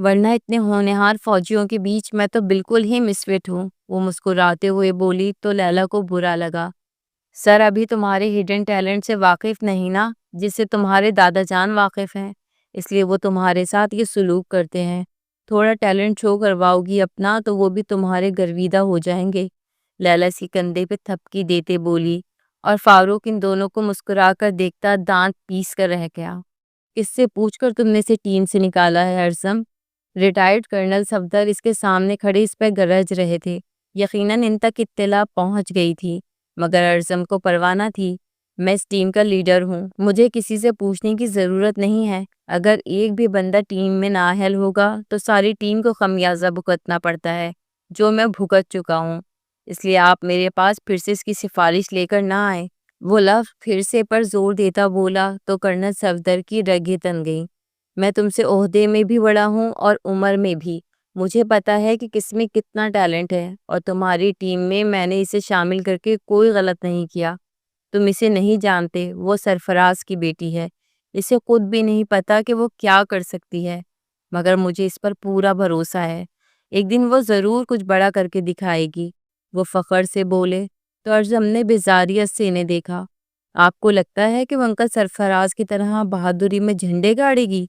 ورنہ اتنے ہونہار فوجیوں کے بیچ میں تو بالکل ہی مسفٹ ہوں، وہ مسکراتے ہوئے بولی تو لیلا کو برا لگا۔ سر ابھی تمہارے ہڈن ٹیلنٹ سے واقف نہیں نا، جس سے تمہارے دادا جان واقف ہیں، اس لیے وہ تمہارے ساتھ یہ سلوک کرتے ہیں۔ تھوڑا ٹیلنٹ شو کرواؤ گی اپنا تو وہ بھی تمہارے گرویدہ ہو جائیں گے، لیلا اسی کندھے پہ تھپکی دیتے بولی، اور فاروق ان دونوں کو مسکرا کر دیکھتا دانت پیس کر رہ گیا۔ کس سے پوچھ کر تم نے اسے ٹیم سے نکالا ہے ارزم؟ ریٹائرڈ کرنل صفدر اس کے سامنے کھڑے اس پہ گرج رہے تھے۔ یقیناً ان تک اطلاع پہنچ گئی تھی، مگر ارزم کو پرواہ نہ تھی۔ میں اس ٹیم کا لیڈر ہوں، مجھے کسی سے پوچھنے کی ضرورت نہیں ہے۔ اگر ایک بھی بندہ ٹیم میں نااہل ہوگا تو ساری ٹیم کو خمیازہ بھگتنا پڑتا ہے، جو میں بھگت چکا ہوں۔ اس لیے آپ میرے پاس پھر سے اس کی سفارش لے کر نہ آئے۔ وہ لفظ پھر سے پر زور دیتا بولا تو کرنل صفدر کی رگیں تن گئیں۔ میں تم سے عہدے میں بھی بڑا ہوں اور عمر میں بھی، مجھے پتا ہے کہ کس میں کتنا ٹیلنٹ ہے، اور تمہاری ٹیم میں نے اسے شامل کر کے کوئی غلط نہیں کیا۔ تم اسے نہیں جانتے، وہ سرفراز کی بیٹی ہے، اسے خود بھی نہیں پتا کہ وہ کیا کر سکتی ہے، مگر مجھے اس پر پورا بھروسہ ہے۔ ایک دن وہ ضرور کچھ بڑا کر کے دکھائے گی، وہ فخر سے بولے تو ارزم نے بیزاریت سے انہیں دیکھا۔ آپ کو لگتا ہے کہ وہ انکل سرفراز کی طرح بہادری میں جھنڈے گاڑے گی؟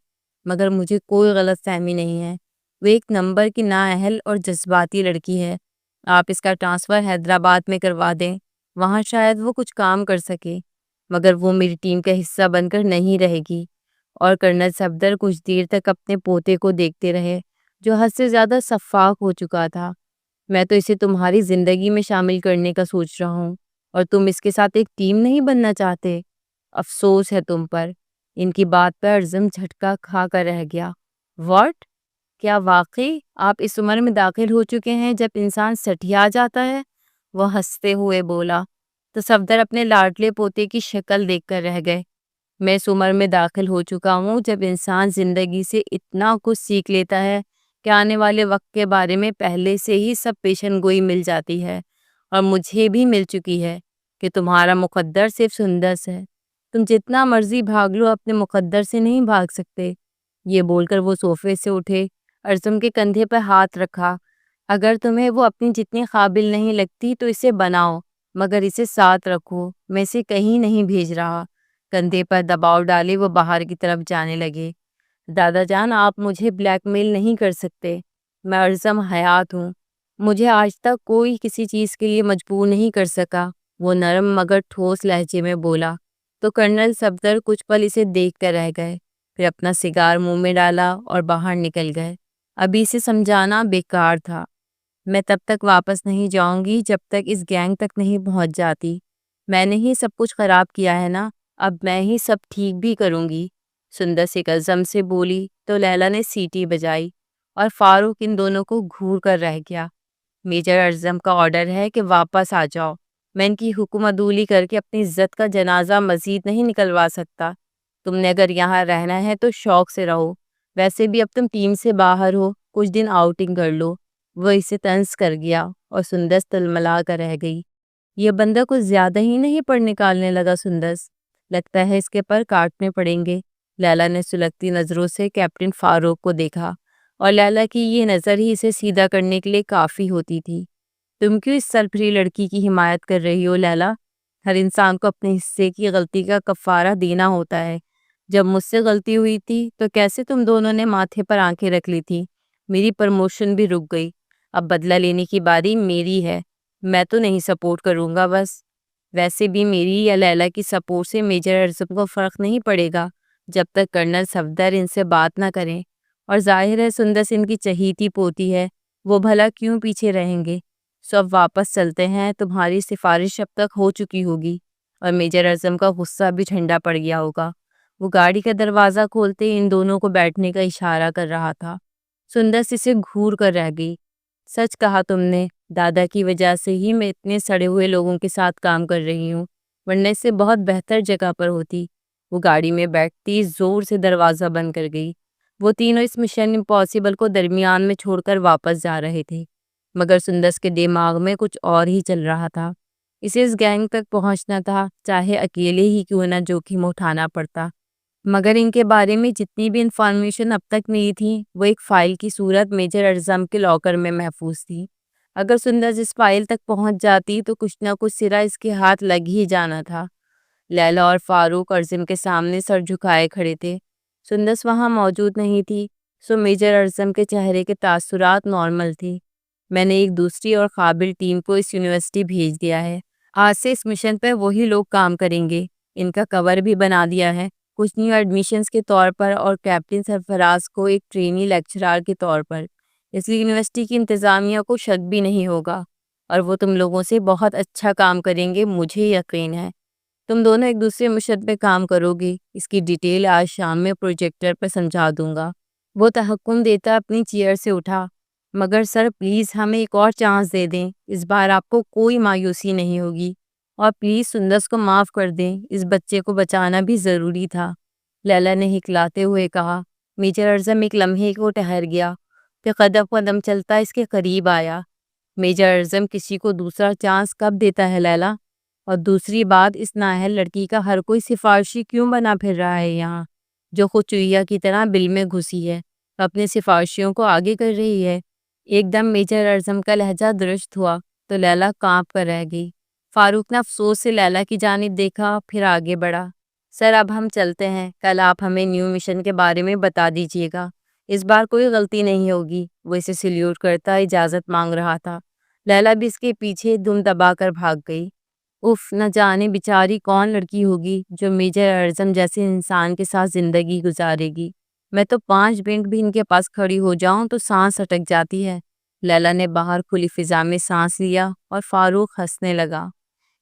مگر مجھے کوئی غلط فہمی نہیں ہے، وہ ایک نمبر کی نااہل اور جذباتی لڑکی ہے۔ آپ اس کا ٹرانسفر حیدرآباد میں کروا دیں، وہاں شاید وہ کچھ کام کر سکے، مگر وہ میری ٹیم کا حصہ بن کر نہیں رہے گی۔ اور کرنل صفدر کچھ دیر تک اپنے پوتے کو دیکھتے رہے، جو حد سے زیادہ شفاف ہو چکا تھا۔ میں تو اسے تمہاری زندگی میں شامل کرنے کا سوچ رہا ہوں، اور تم اس کے ساتھ ایک ٹیم نہیں بننا چاہتے؟ افسوس ہے تم پر۔ ان کی بات پر ارزم جھٹکا کھا کر رہ گیا۔ واٹ؟ کیا واقعی آپ اس عمر میں داخل ہو چکے ہیں جب انسان سٹھیا جاتا ہے؟ وہ ہنستے ہوئے بولا تو صفدر اپنے لاڈلے پوتے کی شکل دیکھ کر رہ گئے۔ میں اس عمر میں داخل ہو چکا ہوں جب انسان زندگی سے اتنا کچھ سیکھ لیتا ہے کہ آنے والے وقت کے بارے میں پہلے سے ہی سب پیشن گوئی مل جاتی ہے، اور مجھے بھی مل چکی ہے کہ تمہارا مقدر صرف سندس ہے۔ تم جتنا مرضی بھاگ لو، اپنے مقدر سے نہیں بھاگ سکتے۔ یہ بول کر وہ صوفے سے اٹھے، ارزم کے کندھے پر ہاتھ رکھا۔ اگر تمہیں وہ اپنی جتنی قابل نہیں لگتی تو اسے بناؤ، مگر اسے ساتھ رکھو، میں اسے کہیں نہیں بھیج رہا۔ کندھے پر دباؤ ڈالے وہ باہر کی طرف جانے لگے۔ دادا جان، آپ مجھے بلیک میل نہیں کر سکتے، میں ارزم حیات ہوں، مجھے آج تک کوئی کسی چیز کے لیے مجبور نہیں کر سکا، وہ نرم مگر ٹھوس لہجے میں بولا تو کرنل صفدر کچھ پل اسے دیکھ کر رہ گئے، پھر اپنا سگار منہ میں ڈالا اور باہر نکل گئے۔ ابھی اسے سمجھانا بیکار تھا، میں تب تک واپس نہیں جاؤں گی جب تک اس گینگ تک نہیں پہنچ جاتی۔ میں نے ہی سب کچھ خراب کیا ہے نا، اب میں ہی سب ٹھیک بھی کروں گی، سندس ایک عزم سے بولی تو لیلا نے سیٹی بجائی، اور فاروق ان دونوں کو گھور کر رہ گیا۔ میجر ارزم کا آرڈر ہے کہ واپس آ جاؤ، میں ان کی حکم عدولی کر کے اپنی عزت کا جنازہ مزید نہیں نکلوا سکتا۔ تم نے اگر یہاں رہنا ہے تو شوق سے رہو، ویسے بھی اب تم ٹیم سے باہر ہو، کچھ دن آؤٹنگ کر لو۔ وہ اسے طنز کر گیا اور سندس تلملا کر رہ گئی۔ یہ بندہ کچھ زیادہ ہی نہیں پر نکالنے لگا سندس، لگتا ہے اس کے پر کاٹنے پڑیں گے۔ لیلا نے سلگتی نظروں سے کیپٹن فاروق کو دیکھا، اور لیلا کی یہ نظر ہی اسے سیدھا کرنے کے لیے کافی ہوتی تھی۔ تم کیوں اس سرپری لڑکی کی حمایت کر رہی ہو لیلا؟ ہر انسان کو اپنے حصے کی غلطی کا کفارہ دینا ہوتا ہے۔ جب مجھ سے غلطی ہوئی تھی تو کیسے تم دونوں نے ماتھے پر آنکھیں رکھ لی تھی، میری پرموشن بھی رک گئی، اب بدلہ لینے کی باری میری ہے، میں تو نہیں سپورٹ کروں گا بس۔ ویسے بھی میری یا لیلا کی سپورٹ سے میجر ارزم کو فرق نہیں پڑے گا جب تک کرنل صفدر ان سے بات نہ کریں، اور ظاہر ہے سندس ان کی چہیتی پوتی ہے، وہ بھلا کیوں پیچھے رہیں گے۔ سو اب واپس چلتے ہیں، تمہاری سفارش اب تک ہو چکی ہوگی۔ اور میجر اعظم کا غصہ بھی ٹھنڈا پڑ گیا ہوگا۔ وہ گاڑی کا دروازہ کھولتے ان دونوں کو بیٹھنے کا اشارہ کر رہا تھا۔ سندس اسے گھور کر رہ گئی۔ سچ کہا تم نے، دادا کی وجہ سے ہی میں اتنے سڑے ہوئے لوگوں کے ساتھ کام کر رہی ہوں، ورنہ اس سے بہت بہتر جگہ پر ہوتی۔ وہ گاڑی میں بیٹھتی زور سے دروازہ بند کر گئی۔ وہ تینوں اس مشن امپاسبل کو درمیان میں چھوڑ کر واپس جا رہے تھے، مگر سندس کے دماغ میں کچھ اور ہی چل رہا تھا۔ اسے اس گینگ تک پہنچنا تھا، چاہے اکیلے ہی کیوں نہ جوخم اٹھانا پڑتا۔ مگر ان کے بارے میں جتنی بھی انفارمیشن اب تک ملی تھی وہ ایک فائل کی صورت میجر اعظم کے لاکر میں محفوظ تھی۔ اگر سندس اس فائل تک پہنچ جاتی تو کچھ نہ کچھ سرا اس کے ہاتھ لگ ہی جانا تھا۔ لیلا اور فاروق اعظم کے سامنے سر جھکائے کھڑے تھے۔ سندس وہاں موجود نہیں تھی، سو میجر اعظم کے چہرے کے تاثرات نارمل تھی۔ میں نے ایک دوسری اور قابل ٹیم کو اس یونیورسٹی بھیج دیا ہے۔ آج سے اس مشن پہ وہی لوگ کام کریں گے۔ ان کا کور بھی بنا دیا ہے، کچھ نیو ایڈمیشنز کے طور پر اور کیپٹن سرفراز کو ایک ٹرینی لیکچرار کے طور پر۔ اس لیے یونیورسٹی کی انتظامیہ کو شک بھی نہیں ہوگا اور وہ تم لوگوں سے بہت اچھا کام کریں گے، مجھے یقین ہے۔ تم دونوں ایک دوسرے مشن پہ کام کرو گے، اس کی ڈیٹیل آج شام میں پروجیکٹر پر سمجھا دوں گا۔ وہ تحکم دیتا اپنی چیئر سے اٹھا۔ مگر سر پلیز ہمیں ایک اور چانس دے دیں، اس بار آپ کو کوئی مایوسی نہیں ہوگی، اور پلیز سندس کو معاف کر دیں، اس بچے کو بچانا بھی ضروری تھا، لیلا نے ہکلاتے ہوئے کہا۔ میجر اعظم ایک لمحے کو ٹھہر گیا، پھر قدم قدم چلتا اس کے قریب آیا۔ میجر اعظم کسی کو دوسرا چانس کب دیتا ہے لیلا؟ اور دوسری بات، اس نااہل لڑکی کا ہر کوئی سفارشی کیوں بنا پھر رہا ہے یہاں، جو خود چوہیا کی طرح بل میں گھسی ہے، اپنے سفارشیوں کو آگے کر رہی ہے۔ ایک دم میجر اعظم کا لہجہ درست ہوا تو لیلا کانپ کر رہ گئی۔ فاروق نے افسوس سے لیلا کی جانب دیکھا، پھر آگے بڑھا۔ سر اب ہم چلتے ہیں، کل آپ ہمیں نیو مشن کے بارے میں بتا دیجیے گا، اس بار کوئی غلطی نہیں ہوگی۔ وہ اسے سلیوٹ کرتا اجازت مانگ رہا تھا، لیلا بھی اس کے پیچھے دم دبا کر بھاگ گئی۔ اف، نہ جانے بیچاری کون لڑکی ہوگی جو میجر اعظم جیسے انسان کے ساتھ زندگی گزارے گی۔ میں تو 5 منٹ بھی ان کے پاس کھڑی ہو جاؤں تو سانس اٹک جاتی ہے۔ لیلا نے باہر کھلی فضا میں سانس لیا اور فاروق ہنسنے لگا۔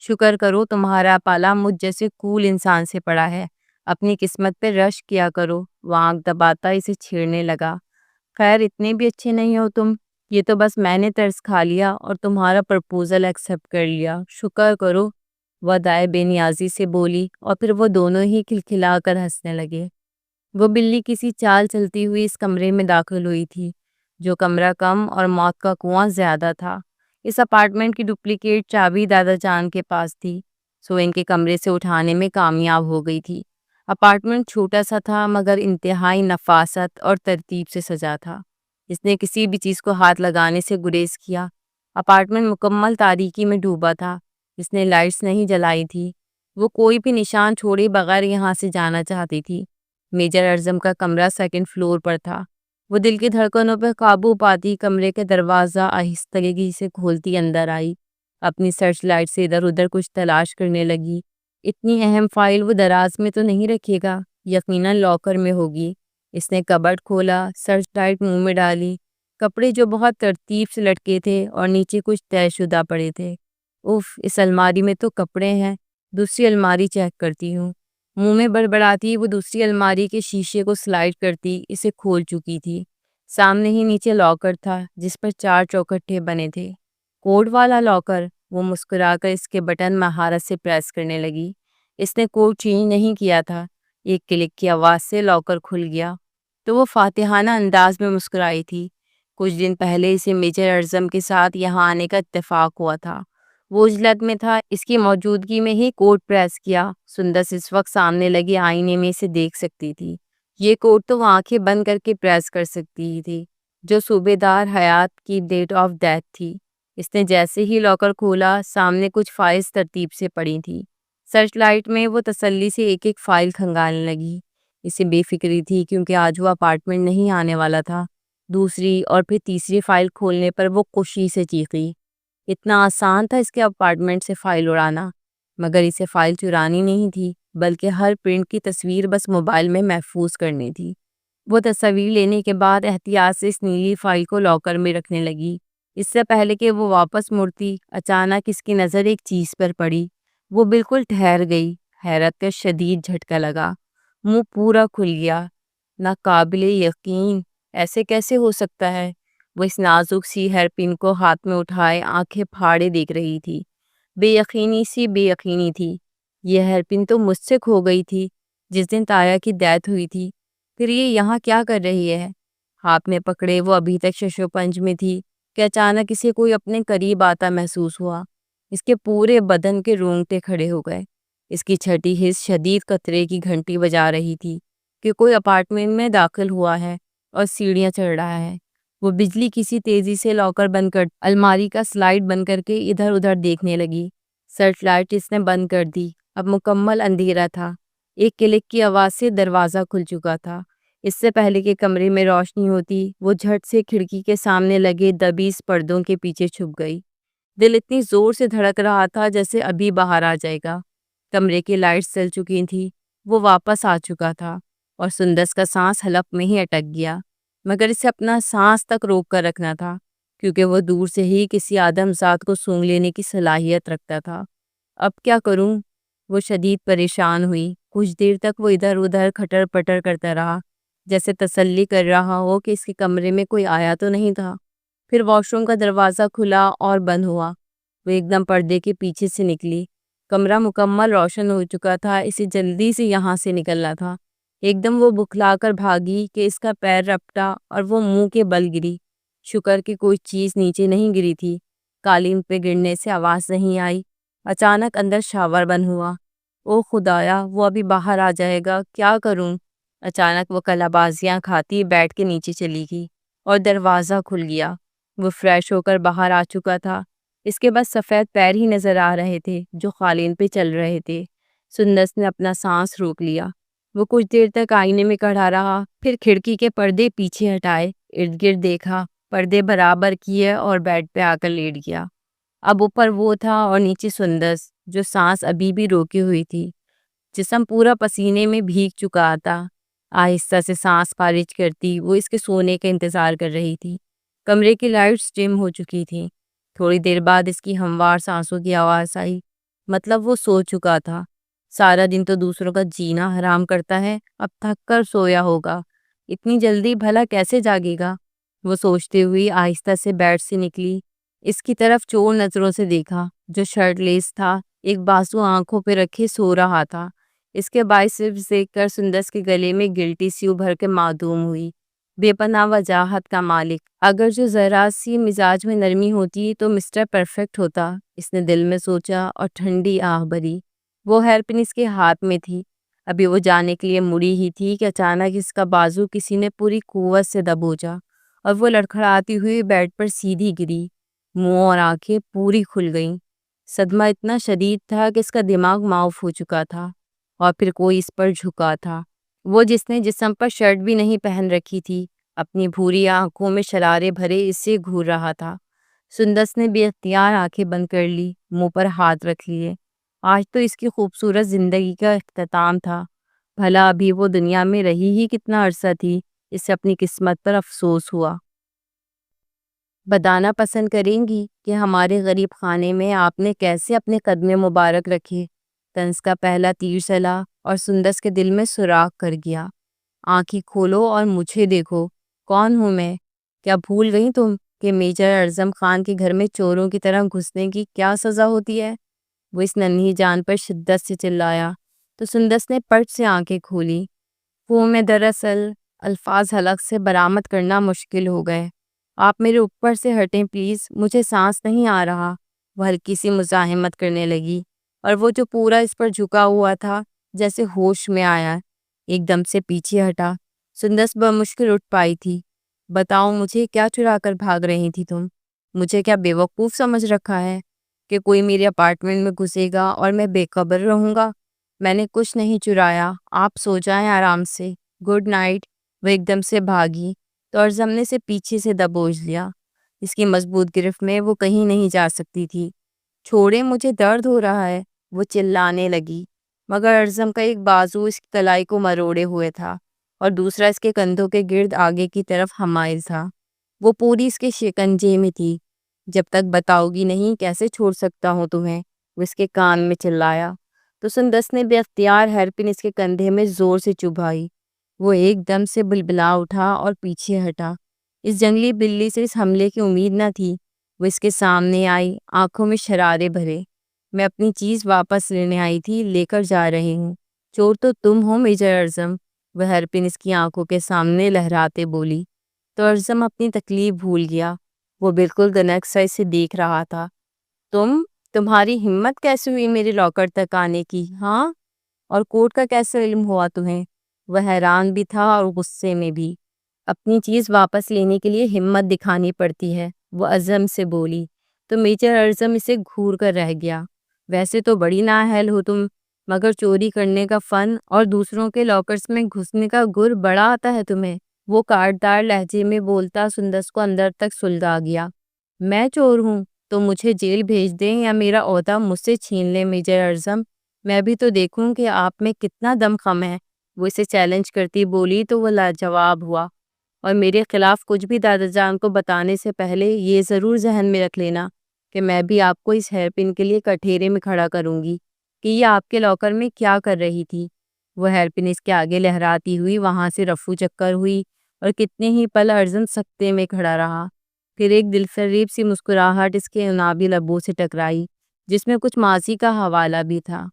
شکر کرو تمہارا پالا مجھ جیسے کول انسان سے پڑا ہے، اپنی قسمت پہ رشک کیا کرو۔ وہ آنکھ دباتا اسے چھیڑنے لگا۔ خیر اتنے بھی اچھے نہیں ہو تم، یہ تو بس میں نے ترس کھا لیا اور تمہارا پرپوزل ایکسپٹ کر لیا، شکر کرو، وہ دائے بے نیازی سے بولی، اور پھر وہ دونوں ہی کھلکھلا کر ہنسنے لگے۔ وہ بلی کسی چال چلتی ہوئی اس کمرے میں داخل ہوئی تھی، جو کمرہ کم اور موت کا کنواں زیادہ تھا۔ اس اپارٹمنٹ کی ڈپلیکیٹ چابی دادا جان کے پاس تھی، سو ان کے کمرے سے اٹھانے میں کامیاب ہو گئی تھی۔ اپارٹمنٹ چھوٹا سا تھا مگر انتہائی نفاست اور ترتیب سے سجا تھا۔ اس نے کسی بھی چیز کو ہاتھ لگانے سے گریز کیا۔ اپارٹمنٹ مکمل تاریکی میں ڈوبا تھا، اس نے لائٹس نہیں جلائی تھی۔ وہ کوئی بھی نشان چھوڑے بغیر یہاں سے جانا چاہتی تھی۔ میجر اعظم کا کمرہ 2nd فلور پر تھا۔ وہ دل کی دھڑکنوں پر قابو پاتی کمرے کے دروازہ آہستگی سے کھولتی اندر آئی، اپنی سرچ لائٹ سے ادھر ادھر کچھ تلاش کرنے لگی۔ اتنی اہم فائل وہ دراز میں تو نہیں رکھے گا، یقیناً لاکر میں ہوگی۔ اس نے کبرڈ کھولا، سرچ لائٹ منہ میں ڈالی، کپڑے جو بہت ترتیب سے لٹکے تھے اور نیچے کچھ طے شدہ پڑے تھے۔ اف، اس الماری میں تو کپڑے ہیں، دوسری الماری چیک کرتی ہوں۔ منہ میں بڑبڑاتی وہ دوسری الماری کے شیشے کو سلائڈ کرتی اسے کھول چکی تھی۔ سامنے ہی نیچے لاکر تھا جس پر 4 چوکھٹے بنے تھے۔ کوڈ والا لاکر، وہ مسکرا کر اس کے بٹن مہارت سے پریس کرنے لگی۔ اس نے کوڈ چینج نہیں کیا تھا، ایک کلک کی آواز سے لاکر کھل گیا تو وہ فاتحانہ انداز میں مسکرائی تھی۔ کچھ دن پہلے اسے میجر اعظم کے ساتھ یہاں آنے کا اتفاق ہوا تھا۔ وہ عجلت میں تھا، اس کی موجودگی میں ہی کوڈ پریس کیا۔ سندس اس وقت سامنے لگے آئینے میں اسے دیکھ سکتی تھی۔ یہ کوڈ تو وہ آنکھیں بند کر کے پریس کر سکتی ہی تھی، جو صوبیدار حیات کی ڈیٹ آف ڈیتھ تھی۔ اس نے جیسے ہی لاکر کھولا، سامنے کچھ فائلز ترتیب سے پڑی تھی۔ سرچ لائٹ میں وہ تسلی سے ایک ایک فائل کھنگالنے لگی۔ اسے بے فکری تھی کیونکہ آج وہ اپارٹمنٹ نہیں آنے والا تھا۔ دوسری اور پھر تیسری فائل کھولنے پر وہ خوشی سے چیخی۔ اتنا آسان تھا اس کے اپارٹمنٹ سے فائل اڑانا، مگر اسے فائل چرانی نہیں تھی، بلکہ ہر پرنٹ کی تصویر بس موبائل میں محفوظ کرنی تھی۔ وہ تصویر لینے کے بعد احتیاط سے اس نیلی فائل کو لاکر میں رکھنے لگی۔ اس سے پہلے کہ وہ واپس مڑتی، اچانک اس کی نظر ایک چیز پر پڑی۔ وہ بالکل ٹھہر گئی، حیرت کا شدید جھٹکا لگا، منہ پورا کھل گیا۔ ناقابل یقین، ایسے کیسے ہو سکتا ہے؟ وہ اس نازک سی ہیئر پن کو ہاتھ میں اٹھائے آنکھیں پھاڑے دیکھ رہی تھی۔ بے یقینی تھی۔ یہ ہیئر پن تو مجھ سے کھو گئی تھی جس دن تایا کی ڈیتھ ہوئی تھی۔ پھر یہ یہاں کیا کر رہی ہے؟ ہاتھ میں پکڑے وہ ابھی تک ششوپنج میں تھی کہ اچانک اسے کوئی اپنے قریب آتا محسوس ہوا۔ اس کے پورے بدن کے رونگٹے کھڑے ہو گئے۔ اس کی چھٹی حس شدید خطرے کی گھنٹی بجا رہی تھی۔ کہ کوئی اپارٹمنٹ میں داخل ہوا ہے اور سیڑھیاں چڑھ رہا ہے۔ وہ بجلی کسی تیزی سے لاکر بند کر الماری کا سلائڈ بند کر کے ادھر ادھر دیکھنے لگی۔ سرچ لائٹ اس نے بند کر دی۔ اب مکمل اندھیرا تھا۔ ایک کلک کی آواز سے دروازہ کھل چکا تھا۔ اس سے پہلے کہ کمرے میں روشنی ہوتی، وہ جھٹ سے کھڑکی کے سامنے لگے دبیز پردوں کے پیچھے چھپ گئی۔ دل اتنی زور سے دھڑک رہا تھا جیسے ابھی باہر آ جائے گا۔ کمرے کی لائٹس چل چکی تھی، وہ واپس آ چکا تھا اور سندس کا سانس حلق میں ہی اٹک گیا، مگر اسے اپنا سانس تک روک کر رکھنا تھا کیونکہ وہ دور سے ہی کسی آدم ذات کو سونگھ لینے کی صلاحیت رکھتا تھا۔ اب کیا کروں؟ وہ شدید پریشان ہوئی۔ کچھ دیر تک وہ ادھر ادھر کھٹر پٹر کرتا رہا، جیسے تسلی کر رہا ہو کہ اس کے کمرے میں کوئی آیا تو نہیں تھا۔ پھر واش روم کا دروازہ کھلا اور بند ہوا۔ وہ ایک دم پردے کے پیچھے سے نکلی۔ کمرہ مکمل روشن ہو چکا تھا، اسے جلدی سے یہاں سے نکلنا تھا۔ ایک دم وہ بکھلا کر بھاگی کہ اس کا پیر رپٹا اور وہ منہ کے بل گری۔ شکر کہ کوئی چیز نیچے نہیں گری تھی۔ قالین پہ گرنے سے آواز نہیں آئی۔ اچانک اندر شاور بند ہوا۔ او خدایا، وہ ابھی باہر آ جائے گا، کیا کروں؟ اچانک وہ کلا بازیاں کھاتی بیڈ کے نیچے چلی گئی اور دروازہ کھل گیا۔ وہ فریش ہو کر باہر آ چکا تھا۔ اس کے بعد سفید پیر ہی نظر آ رہے تھے جو قالین پہ چل رہے تھے۔ سندس نے اپنا سانس روک لیا۔ وہ کچھ دیر تک آئینے میں کھڑا رہا، پھر کھڑکی کے پردے پیچھے ہٹائے، ارد گرد دیکھا، پردے برابر کیے اور بیڈ پہ آ کر لیٹ گیا۔ اب اوپر وہ تھا اور نیچے سندس، جو سانس ابھی بھی روکی ہوئی تھی۔ جسم پورا پسینے میں بھیگ چکا تھا۔ آہستہ سے سانس خارج کرتی وہ اس کے سونے کا انتظار کر رہی تھی۔ کمرے کی لائٹس ڈم ہو چکی تھیں۔ تھوڑی دیر بعد اس کی ہموار سانسوں کی آواز آئی۔ مطلب وہ سو چکا تھا۔ سارا دن تو دوسروں کا جینا حرام کرتا ہے، اب تھک کر سویا ہوگا، اتنی جلدی بھلا کیسے جاگے گا؟ وہ سوچتے ہوئی آہستہ سے بیڈ سے نکلی۔ اس کی طرف چور نظروں سے دیکھا، جو شرٹ لیس تھا، ایک بازو آنکھوں پہ رکھے سو رہا تھا۔ اس کے بائسپس دیکھ کر سندس کے گلے میں گلٹی سی ابھر کے معدوم ہوئی۔ بے پناہ وجاہت کا مالک، اگر جو ذرا سی مزاج میں نرمی ہوتی تو مسٹر پرفیکٹ ہوتا، اس نے دل میں سوچا اور ٹھنڈی آہ بھری۔ وہ ہیئر پن اس کے ہاتھ میں تھی۔ ابھی وہ جانے کے لیے مڑی ہی تھی کہ اچانک اس کا بازو کسی نے پوری قوت سے دبوچا اور وہ لڑکھڑاتی ہوئی بیڈ پر سیدھی گری۔ منہ اور آنکھیں پوری کھل گئیں۔ صدمہ اتنا شدید تھا کہ اس کا دماغ معاف ہو چکا تھا اور پھر کوئی اس پر جھکا تھا۔ وہ جس نے جسم پر شرٹ بھی نہیں پہن رکھی تھی، اپنی بھوری آنکھوں میں شرارے بھرے اس سے گھور رہا تھا۔ سندس نے بے اختیار آنکھیں بند کر لی، منہ پر ہاتھ رکھ لیے۔ آج تو اس کی خوبصورت زندگی کا اختتام تھا۔ بھلا ابھی وہ دنیا میں رہی ہی کتنا عرصہ تھی، اسے اپنی قسمت پر افسوس ہوا۔ بتانا پسند کریں گی کہ ہمارے غریب خانے میں آپ نے کیسے اپنے قدم مبارک رکھے؟ طنز کا پہلا تیر چلا اور سندس کے دل میں سوراخ کر گیا۔ آنکھیں کھولو اور مجھے دیکھو، کون ہوں میں؟ کیا بھول گئی تم کہ میجر اعظم خان کے گھر میں چوروں کی طرح گھسنے کی کیا سزا ہوتی ہے؟ وہ اس ننھی جان پر شدت سے چلایا تو سندس نے پٹ سے آنکھیں کھولی۔ وہ میں دراصل الفاظ حلق سے برآمد کرنا مشکل ہو گئے۔ آپ میرے اوپر سے ہٹیں پلیز، مجھے سانس نہیں آ رہا۔ وہ ہلکی سی مزاحمت کرنے لگی اور وہ جو پورا اس پر جھکا ہوا تھا جیسے ہوش میں آیا، ایک دم سے پیچھے ہٹا۔ سندس بمشکل اٹھ پائی تھی۔ بتاؤ مجھے، کیا چرا کر بھاگ رہی تھی تم؟ مجھے کیا بے وقوف سمجھ رکھا ہے کہ کوئی میرے اپارٹمنٹ میں گھسے گا اور میں بے خبر رہوں گا؟ میں نے کچھ نہیں چرایا، آپ سو جائیں آرام سے، گڈ نائٹ۔ وہ ایک دم سے بھاگی تو اعظم نے اسے پیچھے سے دبوچ لیا۔ اس کی مضبوط گرفت میں وہ کہیں نہیں جا سکتی تھی۔ چھوڑے، مجھے درد ہو رہا ہے، وہ چلانے لگی، مگر اعظم کا ایک بازو اس کی کلائی کو مروڑے ہوئے تھا اور دوسرا اس کے کندھوں کے گرد آگے کی طرف حمائل تھا۔ وہ پوری اس کے شکنجے میں تھی۔ جب تک بتاؤ گی نہیں کیسے چھوڑ سکتا ہوں تمہیں؟ وہ اس کے کان میں چلایا تو سندس نے بے اختیار ہیئر پن اس کے کندھے میں زور سے چبھائی۔ وہ ایک دم سے بلبلا اٹھا اور پیچھے ہٹا۔ اس جنگلی بلی سے اس حملے کی امید نہ تھی۔ وہ اس کے سامنے آئی، آنکھوں میں شرارے بھرے۔ میں اپنی چیز واپس لینے آئی تھی، لے کر جا رہی ہوں۔ چور تو تم ہو میجر اعظم، وہ ہیئر پن اس کی آنکھوں کے سامنے لہراتے بولی۔ تو اعظم اپنی تکلیف بھول گیا۔ وہ بالکل گنگ سا اسے دیکھ رہا تھا۔ تمہاری ہمت کیسے ہوئی میرے لاکر تک آنے کی، ہاں؟ اور کوٹ کا کیسا علم ہوا تمہیں؟ وہ حیران بھی تھا اور غصے میں بھی۔ اپنی چیز واپس لینے کے لیے ہمت دکھانی پڑتی ہے، وہ عزم سے بولی۔ تو میجر اعظم اسے گھور کر رہ گیا۔ ویسے تو بڑی نااہل ہو تم، مگر چوری کرنے کا فن اور دوسروں کے لاکرز میں گھسنے کا گر بڑا آتا ہے تمہیں، وہ کاٹدار لہجے میں بولتا سندس کو اندر تک سلگا گیا۔ میں چور ہوں تو مجھے جیل بھیج دیں یا میرا عہدہ مجھ سے چھین لیں میجر اعظم، میں بھی تو دیکھوں کہ آپ میں کتنا دم خم ہے۔ وہ اسے چیلنج کرتی بولی تو وہ لاجواب ہوا۔ اور میرے خلاف کچھ بھی دادا جان کو بتانے سے پہلے یہ ضرور ذہن میں رکھ لینا کہ میں بھی آپ کو اس ہیئر پن کے لیے کٹہرے میں کھڑا کروں گی کہ یہ آپ کے لاکر میں کیا کر رہی تھی۔ وہ ہیئر پن اس کے آگے لہراتی ہوئی وہاں سے رفو چکر ہوئی اور کتنے ہی پل اعظم سکتے میں کھڑا رہا۔ پھر ایک دلفریب سی مسکراہٹ اس کے عنابی لبوں سے ٹکرائی جس میں کچھ ماضی کا حوالہ بھی تھا۔